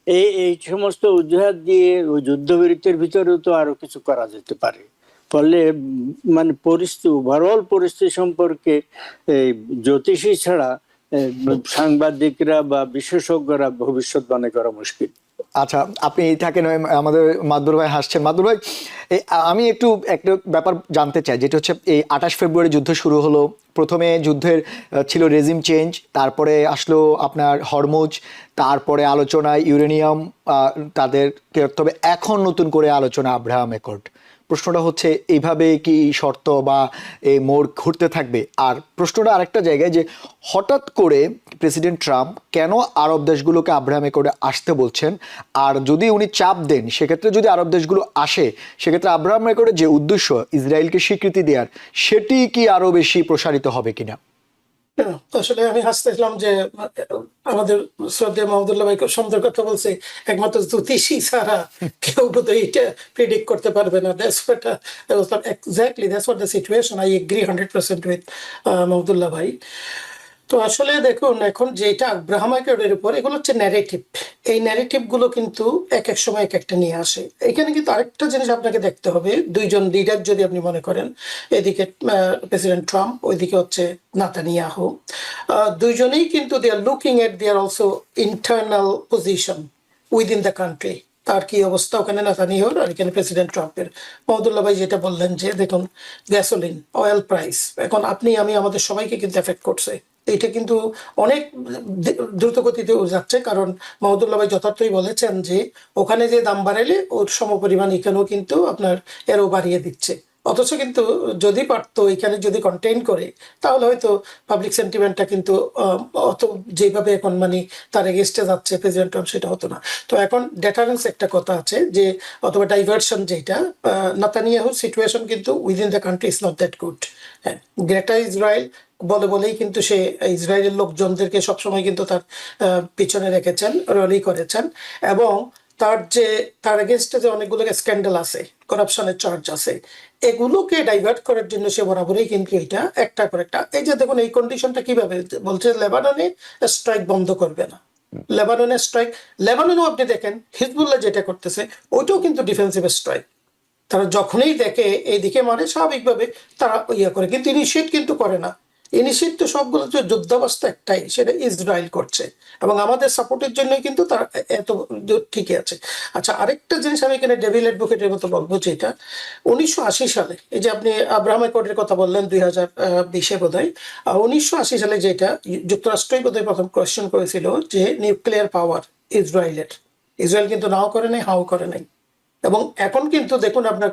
এই সমস্ত অজুহাত দিয়ে ওই যুদ্ধবিরতির ভিতরেও তো আরো কিছু করা যেতে পারে, ফলে মানে পরিস্থিতি ওভারঅল পরিস্থিতি সম্পর্কে এই জ্যোতিষী ছাড়া সাংবাদিকরা বা বিশেষজ্ঞরা ভবিষ্যৎবাণী করা মুশকিল। আচ্ছা, আপনি থাকেন, আমাদের মাদবর ভাই হাসছেন। মাদবর ভাই, আমি একটু একটা ব্যাপার জানতে চাই, যেটা হচ্ছে এই 28 ফেব্রুয়ারি যুদ্ধ শুরু হলো। প্রথমে যুদ্ধের ছিল রেজিম চেঞ্জ, তারপরে আসলো আপনার হরমুজ, তারপরে আলোচনায় ইউরেনিয়াম তাদের, তবে এখন নতুন করে আলোচনা আব্রাহাম অ্যাকর্ড। প্রশ্নটা হচ্ছে এইভাবে কি শর্ত বা এই মোড় ঘুরতে থাকবে? আর প্রশ্নটা আরেকটা জায়গায়, যে হঠাৎ করে প্রেসিডেন্ট ট্রাম্প কেন আরব দেশগুলোকে আব্রাহাম অ্যাকর্ডে আসতে বলছেন? আর যদি উনি চাপ দেন, সেক্ষেত্রে যদি আরব দেশগুলো আসে, সেক্ষেত্রে আব্রাহাম অ্যাকর্ডের যে উদ্দেশ্য ইসরায়েলকে স্বীকৃতি দেওয়ার, সেটি কি আরো বেশি প্রসারিত হবে কিনা? আসলে আমি হাসতেছিলাম যে আমাদের শ্রদ্ধেয় মাহমুদুল্লাহ ভাই খুব সুন্দর কথা বলছে, একমাত্র জ্যোতিষী ছাড়া কেউ বোধহয় এটা প্রেডিক্ট করতে পারবে না। Exactly that's what the situation. I agree 100% with Mahmudullah ভাই। তো আসলে দেখুন, এখন যেটা আব্রাহাম অ্যাকর্ডের উপর, এগুলো হচ্ছে ন্যারেটিভ। এই ন্যারেটিভ গুলো কিন্তু এক এক সময় এক একটা নিয়ে আসে। এখানে কিন্তু আরেকটা জিনিস আপনাকে দেখতে হবে, দুইজন লিডার যদি আপনি মনে করেন, এদিকে প্রেসিডেন্ট ট্রাম্প, ওইদিকে হচ্ছে নেতানিয়াহু, দুইজনেই কিন্তু they are looking at their also internal position within the country. তার কি অবস্থা ওখানে নেতানিয়াহুর আর এখানে প্রেসিডেন্ট ট্রাম্পের। মহদুল্লাহ ভাই যেটা বললেন যে দেখুন, গ্যাসোলিন, অয়েল প্রাইস এখন আপনি আমি আমাদের সবাইকে কিন্তু এফেক্ট করছে। এটা কিন্তু অনেক দ্রুত গতিতে যাচ্ছে, কারণ মাহমুদুল্লাহ ভাই যথার্থই বলেছেন যে ওখানে যে দাম বাড়াইলে ওর সমপরিমাণ এখানেও কিন্তু আপনার এরও বাড়িয়ে দিচ্ছে। অথচ কিন্তু যদি পারতো এখানে যদি কন্টেইন করে, তাহলে হয়তো পাবলিক সেন্টিমেন্টটা কিন্তু অত যেভাবে এখন মানে তার এগেস্টে যাচ্ছে প্রেসিডেন্ট ট্রাম্প, সেটা হতো না। তো এখন ডেটারেন্স একটা কথা আছে যে, অথবা ডাইভার্সন, যেটা নেতানিয়াহুর সিচুয়েশন কিন্তু within the country is not that good. হ্যাঁ, গ্রেটার ইসরায়েল বলেই কিন্তু সে ইসরায়েলের লোকজনদেরকে সবসময় কিন্তু তার পিছনে রেখেছেন, র্যালি করেছেন, এবং তার এগেনস্টে যে অনেকগুলো স্ক্যান্ডাল আছে, করাপশনের চার্জ আছে, এগুলোকে ডাইভার্ট করার জন্য সে বরাবরই কিন্তু এটা একটা করে একটা, এই যে দেখুন এই কন্ডিশনটা কিভাবে বলছে, লেবাননে স্ট্রাইক বন্ধ করবে না। লেবাননের স্ট্রাইক, লেবাননেও আপনি দেখেন হিজবুল্লাহ যেটা করতেছে, ওইটাও কিন্তু ডিফেন্সিভ স্ট্রাইক। তারা যখনই দেখে এইদিকে মানে স্বাভাবিকভাবে তারা করে, কিন্তু ইনিশিয়েট কিন্তু করে না। ইনিশিয়েট তো সবগুলো যে যুদ্ধাবস্থা একটাই, সেটা ইসরায়েল করছে, এবং আমাদের সাপোর্টের জন্যই কিন্তু তারা এত ঠিকই আছে। আচ্ছা, আরেকটা জিনিস আমি এখানে ডেভিল অ্যাডভোকেটের মতো বলবো, যেটা 1980 সালে, এই যে আপনি আব্রাহাম অ্যাকর্ডের কথা বললেন 2020 বোধ হয়, 1980 সালে যেটা যুক্তরাষ্ট্রই বোধহয় প্রথম কোয়েশ্চেন করেছিল যে নিউক্লিয়ার পাওয়ার ইসরায়েলের, ইসরায়েল কিন্তু নাও করে নাই, হাও করে নাই। এবং এখন কিন্তু দেখুন আপনার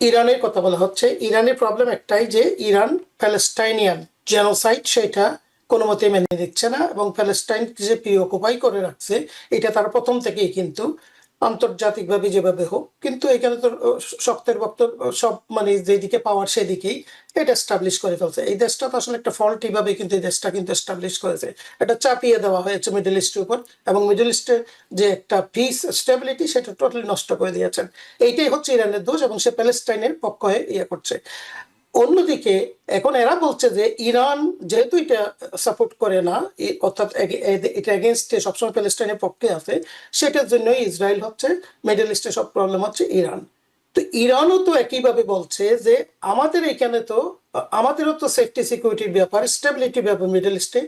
ইরানের কথা বলা হচ্ছে, ইরানের প্রবলেম একটাই যে ইরান প্যালেস্টাইনিয়ান জেনোসাইড সেটা কোনো মতে মেনে নিচ্ছে না, এবং প্যালেস্টাইন যে প্রিঅকুপাই করে রাখছে, এটা তার প্রথম থেকেই কিন্তু আন্তর্জাতিকভাবে যেভাবে হোক, কিন্তু এখানে তো শক্তের বক্ত সব মানে যেদিকে পাওয়ার সেদিকেই এটা এস্টাবলিশ করে ফেলছে। এই দেশটা তো আসলে একটা ফল্টি ভাবে কিন্তু এই দেশটা কিন্তু এস্টাবলিশ করেছে, এটা চাপিয়ে দেওয়া হয়েছে মিডল ইস্টের উপর, এবং মিডল ইস্টের যে একটা পিস স্টেবিলিটি সেটা টোটালি নষ্ট করে দিয়েছেন। এইটাই হচ্ছে ইরানের দোষ, এবং সে প্যালেস্টাইনের পক্ষ হয়ে করছে। অন্যদিকে এখন এরা বলছে যে ইরান যেহেতু এটা সাপোর্ট করে না, অর্থাৎ এটা এগেনস্টে সবসময় প্যালেস্টাইনের পক্ষে আছে, সেটার জন্যই ইসরায়েল হচ্ছে, মিডল ইস্টে সব প্রবলেম হচ্ছে ইরান। তো ইরানও তো একইভাবে বলছে যে আমাদের এখানে তো আমাদেরও তো সেফটি সিকিউরিটির ব্যাপার, স্টেবিলিটির ব্যাপার মিডল ইস্টে,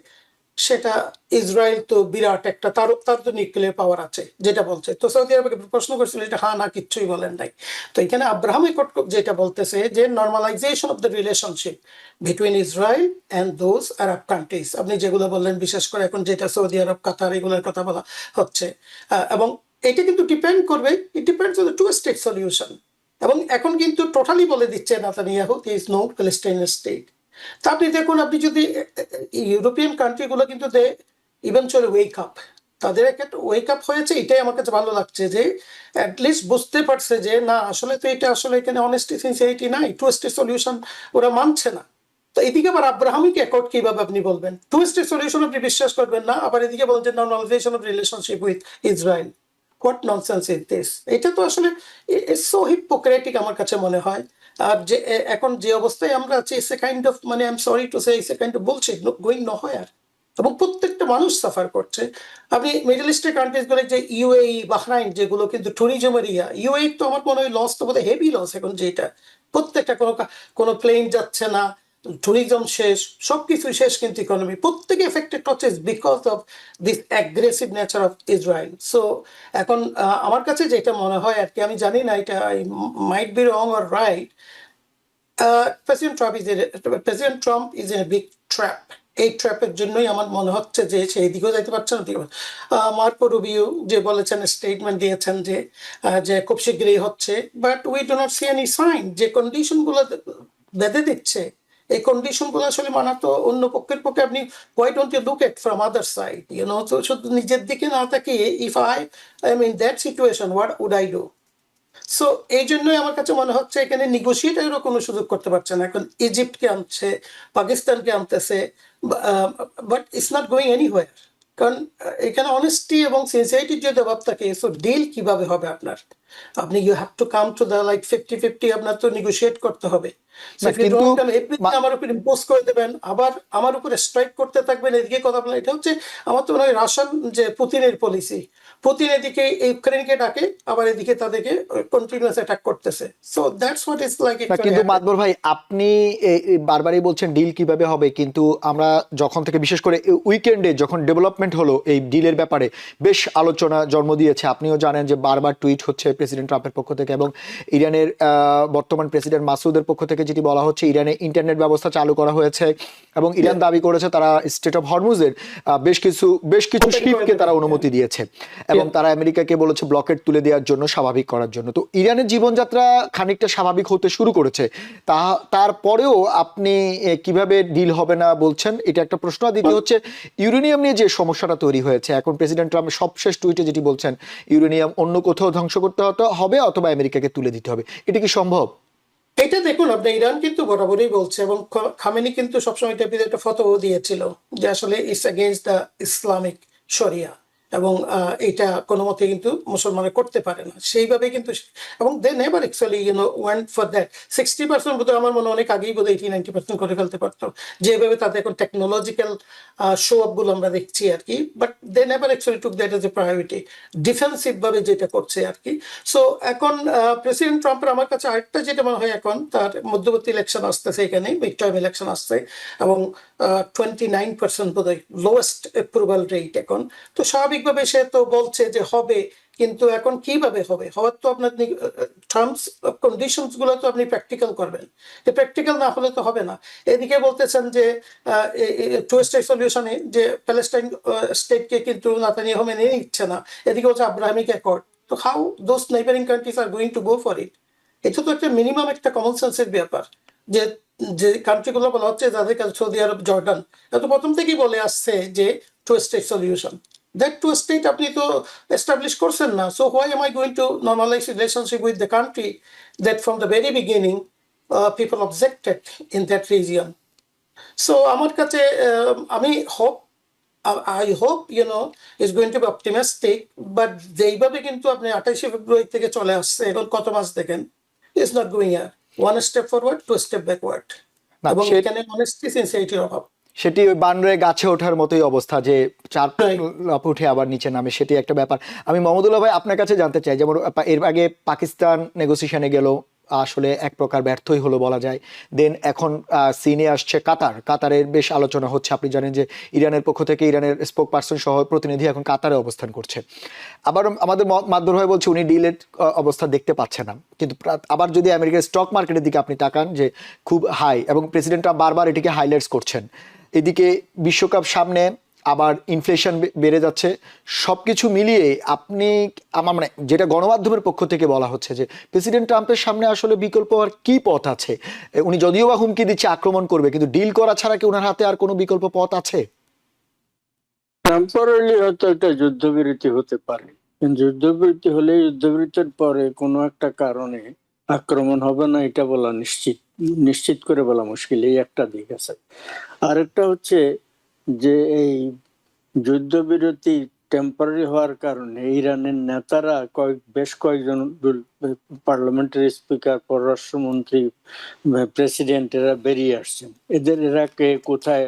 সেটা ইসরায়েল তো বিরাট একটা, তার তো নিউক্লিয়ার পাওয়ার আছে যেটা বলছে। তো সৌদি আরবকে প্রশ্ন করছিল, এটা হ্যাঁ না কিচ্ছুই বলেন নাই। তো এখানে আব্রাহাম একট যেটা বলতেছে যে normalisation of the relationship between Israel and those Arab countries, আপনি যেগুলো বললেন বিশেষ করে এখন যেটা সৌদি আরব, কাতার, এগুলোর কথা বলা হচ্ছে। এবং এটা কিন্তু ডিপেন্ড করবে, it depends on the two state solution. এবং এখন কিন্তু টোটালি বলে দিচ্ছে Netanyahu there is no Palestinian state. তা আপনি দেখুন, আপনি যদি ইউরোপিয়ান কান্ট্রিগুলো কিন্তু দে ইভেনচুয়ালি ওয়েক আপ, তাদের একটা ওয়েক আপ হয়েছে, এটাই আমার কাছে ভালো লাগছে যে অ্যাটলিস্ট বুঝতে পারছে যে না আসলে তো এটা আসলে এখানে অনেস্টি সিনসিয়ারিটি নাই, টু স্টেট সলিউশন ওরা মানছে না। তো এদিকে আবার আব্রাহামিক অ্যাকর্ড কিভাবে আপনি বলবেন টু স্টেট সলিউশন, আপনি বিশ্বাস করবেন না, আবার এদিকে বলেন যে normalisation of relationship with Israel. What nonsense is this? এটা তো আসলে সো হিপোক্রেটিক আমার কাছে মনে হয়। আর যে এখন যে অবস্থায় আমরা আছি, ইটস এ কাইন্ড অফ, মানে I am sorry to say, it's a kind of bullshit going nowhere. এবং প্রত্যেকটা মানুষ সাফার করছে। আপনি মিডল ইস্টের কান্ট্রিজ গুলো যে ইউএই, বাহরাইন, যেগুলো কিন্তু ট্যুরিজম এরিয়া, ইউএই তো আমার মনে হয় লস তো বোধহয় হেভি লস এখন, যেটা প্রত্যেকটা কোনো প্লেন যাচ্ছে না, ট্যুরিজম শেষ, সবকিছু শেষ, কিন্তু ইকোনমি প্রত্যেকে এফেক্টেড হচ্ছে because of this aggressive nature of Israel. So এখন আমার কাছে যেটা মনে হয় আর কি, আমি জানি না এটা I might be wrong or right, president Trump is a big trap. এই ট্র্যাপের জন্যই আমার মনে হচ্ছে যে সে এদিকেও যাইতে পারছে না, দিকে মার্কো রুবিও যে বলেছেন, স্টেটমেন্ট দিয়েছেন যে যে খুব শীঘ্রই হচ্ছে, but we do not see any sign যে কন্ডিশনগুলো বেঁধে দিচ্ছে, এই কন্ডিশনগুলো আসলে মানা তো অন্য পক্ষের পক্ষে। আপনি why don't you look at from other side, তো শুধু নিজের দিকে না তাকিয়ে, if I am in that situation, what would I do? So এই জন্যই আমার কাছে মনে হচ্ছে এখানে নিগোসিয়েটেরও কোনো সুযোগ করতে পারছে না। এখন ইজিপ্টকে আনছে, পাকিস্তানকে আনতেছে, but it's not going anywhere. কারণ এখানে অনেস্টি এবং সিনসিয়ারিটির যে জবাব থাকে, সো ডিল কিভাবে হবে আপনার? আপনি you have to come to the like 50-50, আপনার তো নিগোসিয়েট করতে হবে। না, কিন্তু আমার উপর ইম্পোজ করে দেবেন, আবার আমার উপরে স্ট্রাইক করতে থাকবেন, এদিকে কথা বলেন, এটা হচ্ছে আমার তো মনে হয় রাশিয়ান যে পুতিনের পলিসি। পুতিন এদিকে ইউক্রেনকে ডাকে, আবার এদিকে তাদেরকে কন্টিনিউয়াস অ্যাটাক করতেছে। So that's what is like. না, কিন্তু মাতবর ভাই, আপনি বারবারই বলছেন ডিল কিভাবে হবে, কিন্তু আমরা যখন থেকে বিশেষ করে উইকেন্ডে যখন ডেভেলপমেন্ট হলো এই ডিলের ব্যাপারে, বেশ আলোচনা জন্ম দিয়েছে। আপনিও জানেন যে বারবার টুইট হচ্ছে প্রেসিডেন্ট ট্রাম্পের পক্ষ থেকে, এবং ইরানের বর্তমান প্রেসিডেন্ট মাসুদের পক্ষ থেকে যেটি বলা হচ্ছে, ইরানে ইন্টারনেট ব্যবস্থা চালু করা হয়েছে, এবং ইরান দাবি করেছে তারা স্টেট অফ হরমুজের বেশ কিছু শিপকে তারা অনুমতি দিয়েছে, এবং তারা আমেরিকাকে বলেছে ব্লকেট তুলে দেওয়ার জন্য, স্বাভাবিক করার জন্য। তো ইরানের জীবনযাত্রা খানিকটা স্বাভাবিক হতে শুরু করেছে, তারপরেও আপনি কিভাবে ডিল হবে না বলছেন, এটা একটা প্রশ্ন। দ্বিতীয় হচ্ছে ইউরেনিয়াম নিয়ে যে সমস্যাটা তৈরি হয়েছে, এখন প্রেসিডেন্ট ট্রাম্প সবশেষ টুইটে যেটি বলছেন, ইউরেনিয়াম অন্য কোথাও ধ্বংস করতে হবে অথবা আমেরিকাকে তুলে দিতে হবে, এটা কি সম্ভব? এটা দেখুন, আপনি ইরান কিন্তু বরাবরই বলছে, এবং খামেনি কিন্তু সবসময় এটা একটা ফতোয়া দিয়েছিল যে আসলে ইটস এগেইনস্ট দ্য ইসলামিক শরিয়া, এবং এটা কোনো মতে কিন্তু মুসলমানে করতে পারে না সেইভাবে কিন্তু। এবং they never actually went for that. 60% বোধহয় আমার মনে অনেক আগেই বোধহয় 80-90% করে ফেলতে পারতো, যেভাবে তাদের এখন টেকনোলজিক্যাল শো আপ গুলো আমরা দেখছি আর কি। But they never actually took that as a priority, defensive ভাবে যেটা করছে আর কি। সো এখন প্রেসিডেন্ট ট্রাম্পের আমার কাছে আরেকটা যেটা মনে হয়, এখন তার মধ্যবর্তী ইলেকশন আসতেছে, এখানে মিড টার্ম ইলেকশন আসছে, এবং 29% বোধহয় লোয়েস্ট অ্যাপ্রুভাল রেট এখন। তো স্বাভাবিকভাবে সে তো বলছে যে হবে, কিন্তু এখন কিভাবে হবে? হওয়ার তো আপনার টার্মস কন্ডিশনস গুলো তো আপনি প্র্যাকটিক্যাল করবেন, প্র্যাকটিক্যাল না হলে তো হবে না। এদিকে বলতেছেন যে টু স্টেট সলিউশনে যে প্যালেস্টাইন স্টেটকে কিন্তু নেতানিয়াহু মেনে নিচ্ছে না, এদিকে হচ্ছে আব্রাহামিক অ্যাকর্ড। তো how those neighbouring countries are going to go for it? এটা তো একটা মিনিমাম একটা কমন সেন্সের ব্যাপার, যে যে কান্ট্রিগুলো বলা হচ্ছে যাদের কাছে, সৌদি আরব, জর্ডান, এত প্রথম থেকেই বলে আসছে যে two state solution. That two state আপনি তো এস্টাবলিশ করছেন না। So why M I going to normalise relationship with the country that from the very beginning people objected in that region? So আমার কাছে আমি I hope is going to be optimistic, but যেইভাবে কিন্তু আপনি 28 ফেব্রুয়ারি থেকে চলে আসছে, এখন কত মাস দেখেন, is not going here. One step forward, two step backward. এবং এখানে honesty, sincerity অভাব। সেটি ওই বানরে গাছে ওঠার মতোই অবস্থা, যে চার লাফে উঠে আবার নিচে নামে, সেটি একটা ব্যাপার। আমি মাহমুদুল্লাহ ভাই আপনার কাছে জানতে চাই, যেমন এর আগে পাকিস্তান নেগোসিয়েশনে গেল, আসলে এক প্রকার ব্যর্থই হলো বলা যায়। দেন এখন সিনে আসছে কাতারের বেশ আলোচনা হচ্ছে। আপনি জানেন যে ইরানের পক্ষ থেকে ইরানের স্পোক পার্সন সহ প্রতিনিধি এখন কাতারে অবস্থান করছে। আবার আমাদের মাধ্যম হয়ে বলছে উনি ডিলের অবস্থা দেখতে পাচ্ছে না, কিন্তু আবার যদি আমেরিকার স্টক মার্কেটের দিকে আপনি তাকান যে খুব হাই, এবং প্রেসিডেন্টরা বারবার এটিকে হাইলাইটস করছেন। এদিকে বিশ্বকাপ সামনে, আবার ইনফ্লেশন বেড়ে যাচ্ছে, সবকিছু মিলিয়ে আপনি আমার মানে যেটা গণমাধ্যমের পক্ষ থেকে বলা হচ্ছে যে প্রেসিডেন্ট ট্রাম্পের সামনে আসলে বিকল্প আর কি পথ আছে? উনি যদিও বা হুমকি দিচ্ছে আক্রমণ করবে, কিন্তু ডিল করা ছাড়া কি ওনার হাতে আর কোনো বিকল্প পথ আছে? টেম্পোরারি হয়তো একটা যুদ্ধবিরতি হতে পারে, কিন্তু যুদ্ধবিরতি হলে যুদ্ধবিরতির পরে কোনো একটা কারণে আক্রমণ হবে না এটা বলা নিশ্চিত করে বলা মুশকিল। এই একটা দিক আছে। আরেকটা হচ্ছে যে এই যুদ্ধবিরতি টেম্পোরারি হওয়ার কারণে ইরানের নেতারা বেশ কয়েকজন পার্লামেন্টারি স্পিকার, পররাষ্ট্রমন্ত্রী, প্রেসিডেন্ট এরা বেরিয়ে আসছেন। এরা কে কোথায়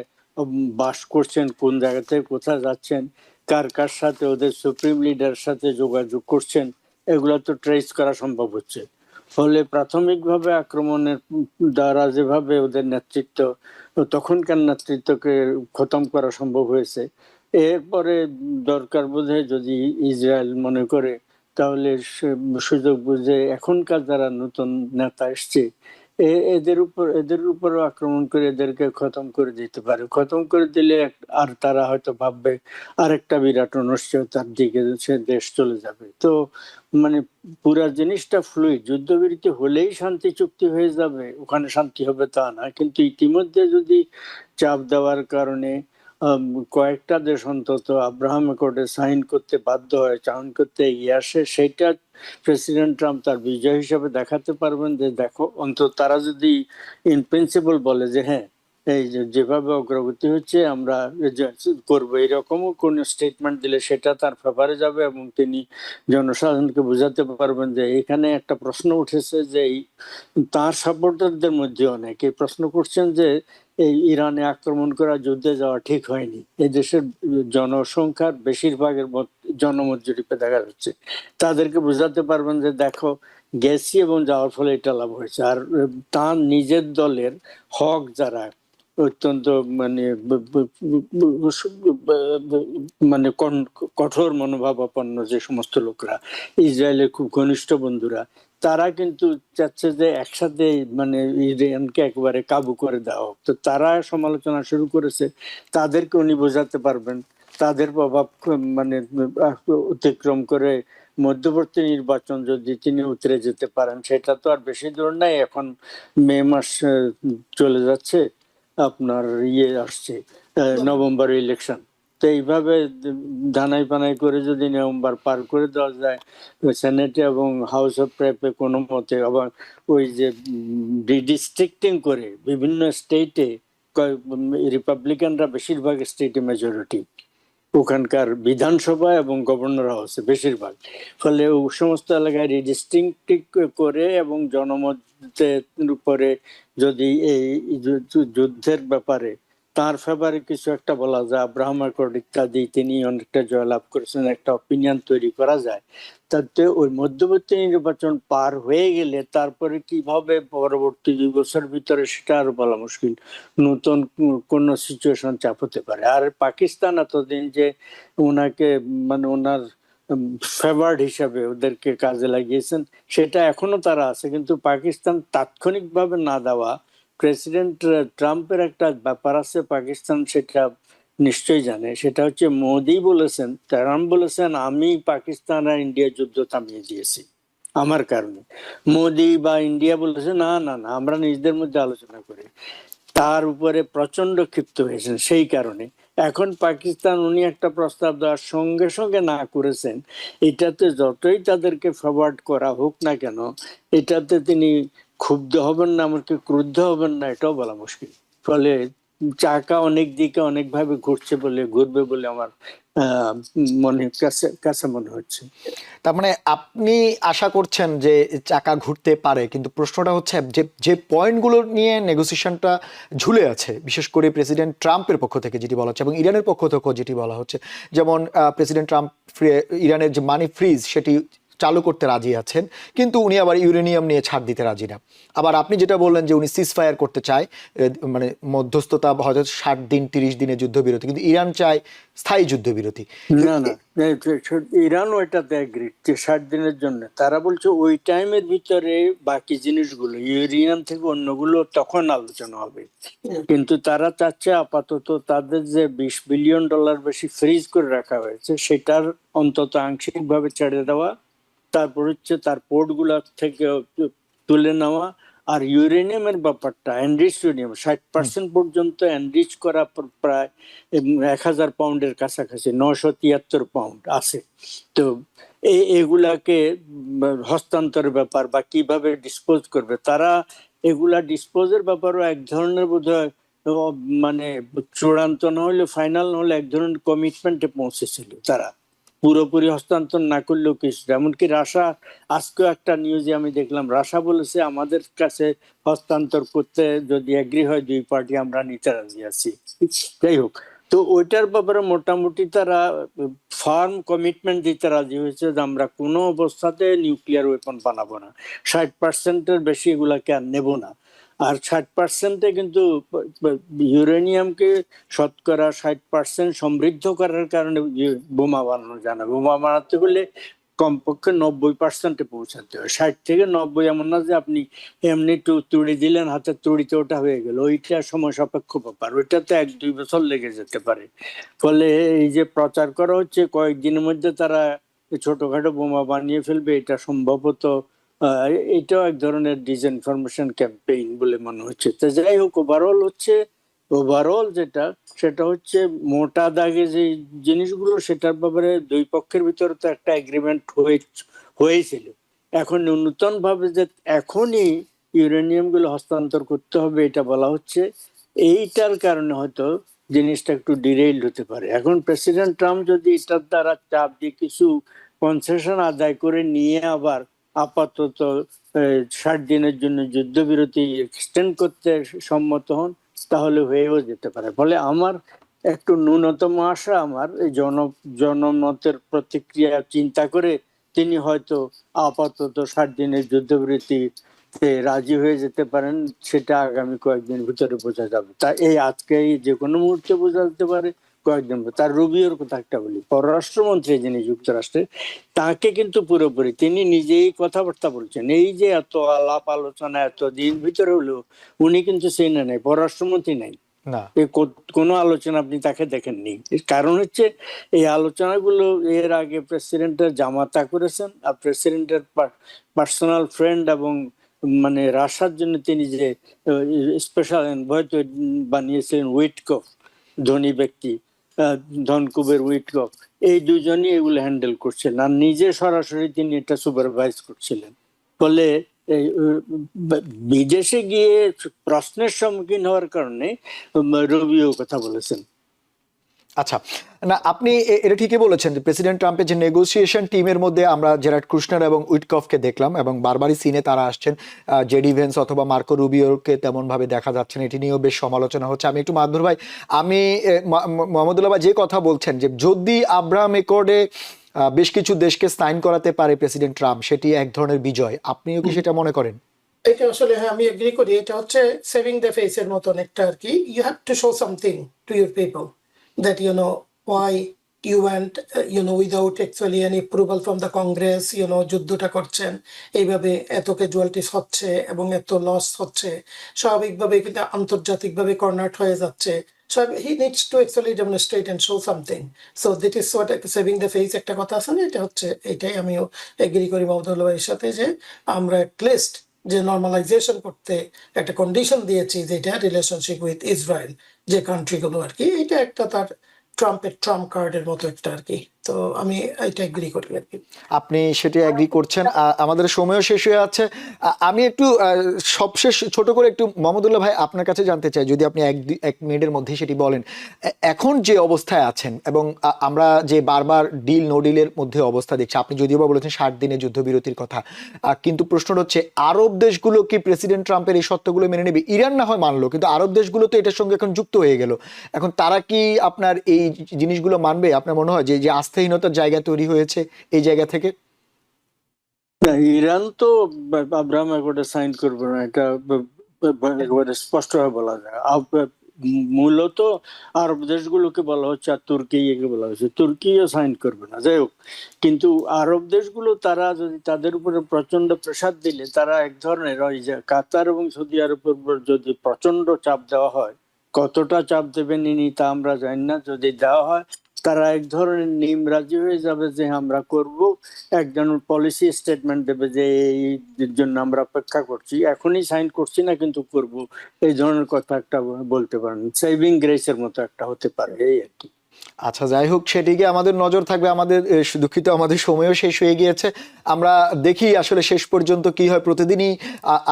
বাস করছেন, কোন জায়গা থেকে কোথায় যাচ্ছেন, কার কার সাথে ওদের সুপ্রিম লিডার সাথে যোগাযোগ করছেন, এগুলো তো ট্রেস করা সম্ভব হচ্ছে। ফলে প্রাথমিকভাবে আক্রমণের দ্বারা যেভাবে ওদের নেতৃত্ব, তখনকার নেতৃত্বকে খতম করা সম্ভব হয়েছে, এরপরে দরকার বোধে যদি ইসরায়েল মনে করে, তাহলে সুযোগ বুঝে এখনকার যারা নতুন নেতা এসছে এদের উপর আক্রমণ করে এদেরকে খতম করে দিতে পারে। খতম করে দিলে আর তারা হয়তো ভাববে আরেকটা বিরাট অনিশ্চয়তার দিকে সে দেশ চলে যাবে। তো মানে পুরা জিনিসটা ফ্লুইড। যুদ্ধবিরতি হলেই শান্তি চুক্তি হয়ে যাবে, ওখানে শান্তি হবে তা না, কিন্তু ইতিমধ্যে যদি চাপ দেওয়ার কারণে কয়েকটা দেশ অন্তত আব্রাহাম অ্যাকর্ডে সাইন করতে বাধ্য হয়, সাইন করতে এগিয়ে আসে, সেটা প্রেসিডেন্ট ট্রাম্প তার বিজয় হিসাবে দেখাতে পারবেন যে দেখো, অন্তত তারা যদি ইন প্রিন্সিপাল বলে যে হ্যাঁ এই যেভাবে অগ্রগতি হচ্ছে আমরা করবো, এরকমও কোন স্টেটমেন্ট দিলে সেটা তার ফেভারে যাবে, এবং তিনি জনসাধারণকে বোঝাতে পারবেন যে এখানে একটা প্রশ্ন উঠেছে যে তার সাপোর্টারদের মধ্যে অনেকে প্রশ্ন করছেন যে এই ইরানে আক্রমণ করা, যুদ্ধে যাওয়া ঠিক হয়নি। এই দেশের জনসংখ্যার বেশিরভাগের জনমত জরিপে দেখা যাচ্ছে। তাদেরকে বোঝাতে পারবেন যে দেখো গেছি এবং যাওয়ার ফলে এটা লাভ হয়েছে। আর তার নিজের দলের হক যারা অত্যন্ত মানে মানে কঠোর মনোভাবাপন্ন যে সমস্ত লোকরা, ইসরায়েলের খুব ঘনিষ্ঠ বন্ধুরা, তারা কিন্তু চাচ্ছে যে একসাথে মানে ইরানকে একেবারে কাবু করে দেওয়া হোক। তো তারা সমালোচনা শুরু করেছে। তাদেরকে উনি বোঝাতে পারবেন, তাদের প্রভাব মানে অতিক্রম করে মধ্যবর্তী নির্বাচন যদি তিনি উতরে যেতে পারেন, সেটা তো আর বেশি দূর নাই। এখন মে মাস চলে যাচ্ছে, আপনার আসছে নভেম্বর ইলেকশন। তো এইভাবে ধানাই পানাই করে যদি নভেম্বর পার করে দেওয়া যায় সেনেটে এবং হাউস অফ রেপে কোনো মতে, আবার ওই যে ডিস্ট্রিক্টিং করে বিভিন্ন স্টেটে, রিপাবলিকানরা বেশিরভাগ স্টেটে মেজরিটি, ওখানকার বিধানসভা এবং গভর্নর হাউসে বেশিরভাগ। ফলে ও সমস্ত এলাকায় রিডিস্ট্রিক্ট করে এবং জনমতের উপরে যদি এই যুদ্ধের ব্যাপারে তার ফেভারে কিছু একটা বলা যায়, আব্রাহাম অ্যাকর্ড ইত্যাদি তিনি অনেকটা জয়লাভ করেছেন, একটা অপিনিয়ন তৈরি করা যায়, তাতে ওই মধ্যবর্তী নির্বাচন পার হয়ে গেলে তারপরে কিভাবে পরবর্তী 2 বছর ভিতরে সেটা আরো বলা মুশকিল। নতুন কোন সিচুয়েশন চাপ হতে পারে। আর পাকিস্তান এতদিন যে ওনাকে মানে ওনার ফেভার্ড হিসাবে ওদেরকে কাজে লাগিয়েছেন, সেটা এখনো তারা আছে, কিন্তু পাকিস্তান তাৎক্ষণিকভাবে না দেওয়া, প্রেসিডেন্ট ট্রাম্পের একটা ব্যাপার আছে পাকিস্তান সেটা নিশ্চয়ই জানে। সেটা হচ্ছে মোদি বলেছেন, ট্রাম্প বলেছেন আমি পাকিস্তান আর ইন্ডিয়া যুদ্ধ থামিয়ে দিয়েছি আমার কারণে। মোদি বা ইন্ডিয়া বলেছে না না না, আমরা নিজেদের মধ্যে আলোচনা করি। তার উপরে প্রচন্ড ক্ষিপ্ত হয়েছেন সেই কারণে। এখন পাকিস্তান উনি একটা প্রস্তাব দেওয়ার সঙ্গে সঙ্গে না করেছেন, এটাতে যতই তাদেরকে ফরওয়ার্ড করা হোক না কেন, এটাতে তিনি ক্ষুব্ধ হবেন না, এমনকি ক্রুদ্ধ হবেন না, এটাও বলা মুশকিল। ফলে চাকা অনেক দিকে অনেক ভাবে ঘুরবে বলে আমার মনে কাছে মনে হচ্ছে। তার মানে আপনি আশা করছেন যে চাকা ঘুরতে পারে, কিন্তু প্রশ্নটা হচ্ছে যে যে পয়েন্টগুলো নিয়ে নেগোসিয়েশনটা ঝুলে আছে, বিশেষ করে প্রেসিডেন্ট ট্রাম্পের পক্ষ থেকে যেটি বলা হচ্ছে এবং ইরানের পক্ষ থেকেও যেটি বলা হচ্ছে, যেমন প্রেসিডেন্ট ট্রাম্প ইরানের যে মানি ফ্রিজ সেটি চালু করতে রাজি আছেন, কিন্তু উনি আবার ইউরেনিয়াম নিয়ে ছাড় দিতে রাজি না। আবার আপনি যেটা বললেন যে উনি সিজফায়ার করতে চায়, মানে মধ্যস্থতা হয়তো 60 দিন 30 দিনের যুদ্ধবিরতি, কিন্তু ইরান চায় স্থায়ী যুদ্ধবিরতি। না না, ইরান ওইটাতে এগ্রি যে 60 দিনের জন্য। তারা বলছে ওই টাইমের ভিতরে বাকি জিনিসগুলো ইউরেনিয়াম থেকে অন্যগুলো তখন আলোচনা হবে, কিন্তু তারা চাচ্ছে আপাতত তাদের যে $20 বিলিয়ন বেশি ফ্রিজ করে রাখা হয়েছে সেটার অন্তত আংশিকভাবে ছেড়ে দেওয়া, তারপর হচ্ছে তার পোর্ট গুলা থেকে তুলে নেওয়া। আর ইউরেনিয়ামের ব্যাপারটা এনরিচ ইউরেনিয়াম 60% পর্যন্ত এনরিচ করা প্রায় 1000 পাউন্ডের কাছাকাছি, 973 পাউন্ড আছে। তো এগুলাকে হস্তান্তরের ব্যাপার বা কিভাবে ডিসপোজ করবে তারা, এগুলা ডিসপোজের ব্যাপারও এক ধরনের বোধহয় মানে চূড়ান্ত না হলে ফাইনাল না হলে এক ধরনের কমিটমেন্টে পৌঁছেছিল তারা, পুরোপুরি হস্তান্তর না করলেও কিছু। এমনকি রাশা, আজকেও একটা নিউজে আমি দেখলাম রাশা বলেছে আমাদের কাছে হস্তান্তর করতে যদি এগ্রি হয় দুই পার্টি আমরা নিতে রাজি আছি। যাই হোক, তো ওইটার ব্যাপারে মোটামুটি তারা ফার্ম কমিটমেন্ট দিতে রাজি হয়েছে যে আমরা কোনো অবস্থাতে নিউক্লিয়ার ওয়েপন বানাবো না, 60%-এর বেশি এগুলাকে আর নেব না। আর 60%-এ কিন্তু ইউরেনিয়ামকে শতকরা 60% সমৃদ্ধ করার কারণে বোমা বানানো যায় না। বোমা বানাতে হলে কমপক্ষে 90%-এ পৌঁছাতে হয়। 60 থেকে 90 এমন না যে আপনি এমনি তুড়ি দিলেন হাতের তুড়িতে ওটা হয়ে গেল, ওইটা সময় সাপেক্ষ ব্যাপার, ওইটাতে 1-2 বছর লেগে যেতে পারে। ফলে এই যে প্রচার করা হচ্ছে কয়েকদিনের মধ্যে তারা ছোটখাটো বোমা বানিয়ে ফেলবে, এটা সম্ভবত এটাও এক ধরনের ডিসইনফরমেশন ক্যাম্পেইন বলে মনে হচ্ছে। তো যাই হোক, ওভারঅল যেটা সেটা হচ্ছে মোটা দাগে যে জিনিসগুলো সেটার ব্যাপারে দুই পক্ষের ভিতরে তো একটা এগ্রিমেন্ট হয়েছিল। এখন নূতন ভাবে যে এখনই ইউরেনিয়াম গুলো হস্তান্তর করতে হবে এটা বলা হচ্ছে, এইটার কারণে হয়তো জিনিসটা একটু ডিরেইলড হতে পারে। এখন প্রেসিডেন্ট ট্রাম্প যদি এটার দ্বারা চাপ দিয়ে কিছু কনসেশন আদায় করে নিয়ে আবার আপাতত 60 দিনের জন্য যুদ্ধবিরতি এক্সটেন্ড করতে সম্মত হন, তাহলে হয়েও যেতে পারে। ফলে আমার একটু ন্যূনতম আশা, আমার এই জনমতের প্রতিক্রিয়া চিন্তা করে তিনি হয়তো আপাতত 60 দিনের যুদ্ধবিরতিতে রাজি হয়ে যেতে পারেন। সেটা আগামী কয়েকদিন ভিতরে বোঝা যাবে। তা এই আজকে যে কোনো মুহূর্তে বোঝা যেতে পারে, কয়েকদিন। তার রুবিওর কথা একটা বলি, পররাষ্ট্রমন্ত্রী যিনি যুক্তরাষ্ট্রের, তাকে কিন্তু পুরোপুরি তিনি নিজেই কথাবার্তা বলছেন। এই যে এত আলাপ আলোচনা এত দিন ভিতরে হলো, উনি কিন্তু সেনা নেই, পররাষ্ট্রমন্ত্রী নাই, না, কোনো আলোচনা আপনি তাকে দেখেননি। কারণ হচ্ছে এই আলোচনাগুলো এর আগে প্রেসিডেন্টের জামাতা করেছেন, আর প্রেসিডেন্টের পার্সোনাল ফ্রেন্ড এবং মানে রাশার জন্য তিনি যে স্পেশাল এনভয় বানিয়েছিলেন উইটকফ, ধনী ব্যক্তি, ধনকুবের উইটকফ, এই দুজনই এগুলো হ্যান্ডেল করছেন, আর নিজে সরাসরি তিনি এটা সুপারভাইজ করছিলেন। ফলে এই বিদেশে গিয়ে প্রশ্নের সম্মুখীন হওয়ার কারণে রবিও কথা বলেছেন। আচ্ছা, না আপনি এটা ঠিকই বলেছেন যে প্রেসিডেন্ট ট্রাম্পের যে নেগোসিয়েশন টিমের মধ্যে আমরা জেরার্ড কুশনার এবং উইটকফকে দেখলাম, এবং বারবারই সিনে তারা আসছেন, জেডি ভেন্স অথবা মার্কো রুবিওকে তেমন ভাবে দেখা যাচ্ছে না, এটি নিয়েও বেশ সমালোচনা হচ্ছে। আমি একটু মাধুর ভাই, আমি মোহাম্মদুল্লাহ ভাই যে কথা বলছেন যে যদি আব্রাহাম একর্ডে বেশ কিছু দেশকে সাইন করাতে পারে প্রেসিডেন্ট ট্রাম্প, সেটি এক ধরনের বিজয়, আপনিও কি সেটা মনে করেন? এটা আসলে হ্যাঁ, আমি এগ্রি করি। এটা হচ্ছে সেভিং দ্য ফেস এর মতন একটা আর কি। You have to show something to your people that why you went without actually any approval from the Congress যুদ্ধটা করছেন, এইভাবে এত ক্যাজুয়ালিটিস হচ্ছে এবং এত লস হচ্ছে, স্বাভাবিকভাবে কিন্তু আন্তর্জাতিকভাবে কর্নার হয়ে যাচ্ছে। So he needs to actually demonstrate and show something. So that is what saving the face একটা কথা আছে না, এটা হচ্ছে এটাই আমিও এগ্রি করি মাহমুদুল্লাহ ভাইয়ের সাথে, যে আমরা অ্যাটলিস্ট যে নর্মালাইজেশন করতে একটা কন্ডিশন দিয়েছি, যেটা রিলেশনশিপ উইথ ইসরায়েল যে কান্ট্রিগুলো আর কি, এটা একটা তার ট্রাম্পের ট্রাম্প কার্ডের মতো একটা আর কি। তো আমি এটা এগ্রি করি আর কি। আপনি সেটা এগ্রি করছেন। আমাদের সময়ও শেষ হয়ে যাচ্ছে। আমি একটু সবশেষ ছোট করে একটু মোহাম্মদুল্লাহ ভাই আপনার কাছে জানতে চাই, যদি আপনি এক মিনিটের মধ্যে সেটি বলেন। এখন যে অবস্থায় আছেন এবং আমরা যে বারবার ডিল নো ডিলের মধ্যে অবস্থা দেখছি, আপনি যদিও বা বলেছেন 60 দিনের যুদ্ধবিরতির কথা, কিন্তু প্রশ্নটা হচ্ছে আরব দেশগুলো কি প্রেসিডেন্ট ট্রাম্পের এই শর্তগুলো মেনে নেবে? ইরান না হয় মানলো, কিন্তু আরব দেশগুলো তো এটার সঙ্গে এখন যুক্ত হয়ে গেল, এখন তারা কি আপনার এই জিনিসগুলো মানবে? আপনার মনে হয় যে আস্থাহীনতার জায়গা তৈরি হয়েছে এই জায়গা থেকে? না, ইরান তো আব্রাহাম অ্যাকর্ডে সাইন করবে না, এটা একেবারে স্পষ্টভাবে বলা যায়। মূলত আরব দেশগুলোকে বলা হচ্ছে, আর তুর্কিকে বলা হচ্ছে, তুর্কিও সাইন করবে না। যাই হোক, কিন্তু আরব দেশগুলো তারা যদি তাদের উপরে প্রচন্ড প্রেসার দিলে, তারা এক ধরনের ওই যে কাতার এবং সৌদি আরবের উপর যদি প্রচন্ড চাপ দেওয়া হয়, কতটা চাপ দেবেন ইনি তা আমরা জানি না, যদি দেওয়া হয় তারা এক ধরনের নিম রাজি হয়ে যাবে যে আমরা করব, একজন পলিসি স্টেটমেন্ট দেবে যে এই জন্য আমরা অপেক্ষা করছি, এখনই সাইন করছি না কিন্তু করব, এই ধরনের কথা একটা বলতে পারেন, সেভিং গ্রেসের মতো একটা হতে পারে, এই আর কি। আচ্ছা, যাই হোক, সেদিকে আমাদের নজর থাকবে। আমাদের দুঃখিত, আমাদের সময়ও শেষ হয়ে গিয়েছে। আমরা দেখি আসলে শেষ পর্যন্ত কি হয়। প্রতিদিনই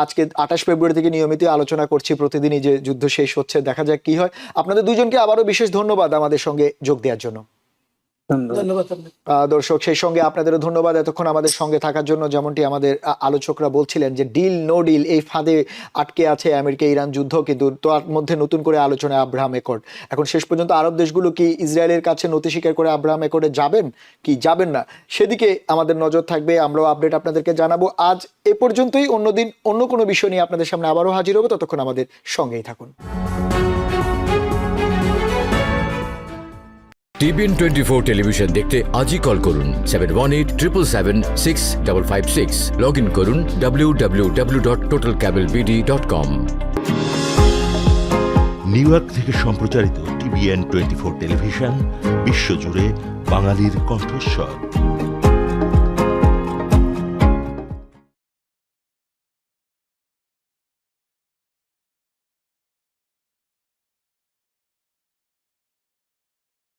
আজকে 28 ফেব্রুয়ারি থেকে নিয়মিত আলোচনা করছি, প্রতিদিনই যে যুদ্ধ শেষ হচ্ছে, দেখা যাক কি হয়। আপনাদের দুজনকে আবারও বিশেষ ধন্যবাদ আমাদের সঙ্গে যোগ দেওয়ার জন্য। ধন্যবাদ আপনাকে। দর্শক, সেই সঙ্গে আপনাদেরও ধন্যবাদ এতক্ষণ আমাদের সঙ্গে থাকার জন্য। যেমনটি আমাদের আলোচকরা বলছিলেন যে ডিল নো ডিল, এই ফাঁদে আটকে আছে আমেরিকা ইরান যুদ্ধ, কিন্তু তার মধ্যে নতুন করে আলোচনায় আব্রাহাম অ্যাকর্ড। এখন শেষ পর্যন্ত আরব দেশগুলো কি ইসরায়েলের কাছে নথি স্বীকার করে আব্রাহাম অ্যাকর্ডে যাবেন কি যাবেন না, সেদিকে আমাদের নজর থাকবে। আমরাও আপডেট আপনাদেরকে জানাবো। আজ এ পর্যন্তই। অন্যদিন অন্য কোনো বিষয় নিয়ে আপনাদের সামনে আবারও হাজির হবো। ততক্ষণ আমাদের সঙ্গেই থাকুন। টিবিএন 24 টেলিভিশন দেখতে আজই কল করুন 7187776556। লগ ইন করুন www.totalcablebd.com। নিউ ইয়র্ক থেকে সম্প্রচারিত টিবিএন 24 টেলিভিশন বিশ্বজুড়ে বাঙালির কণ্ঠস্বর।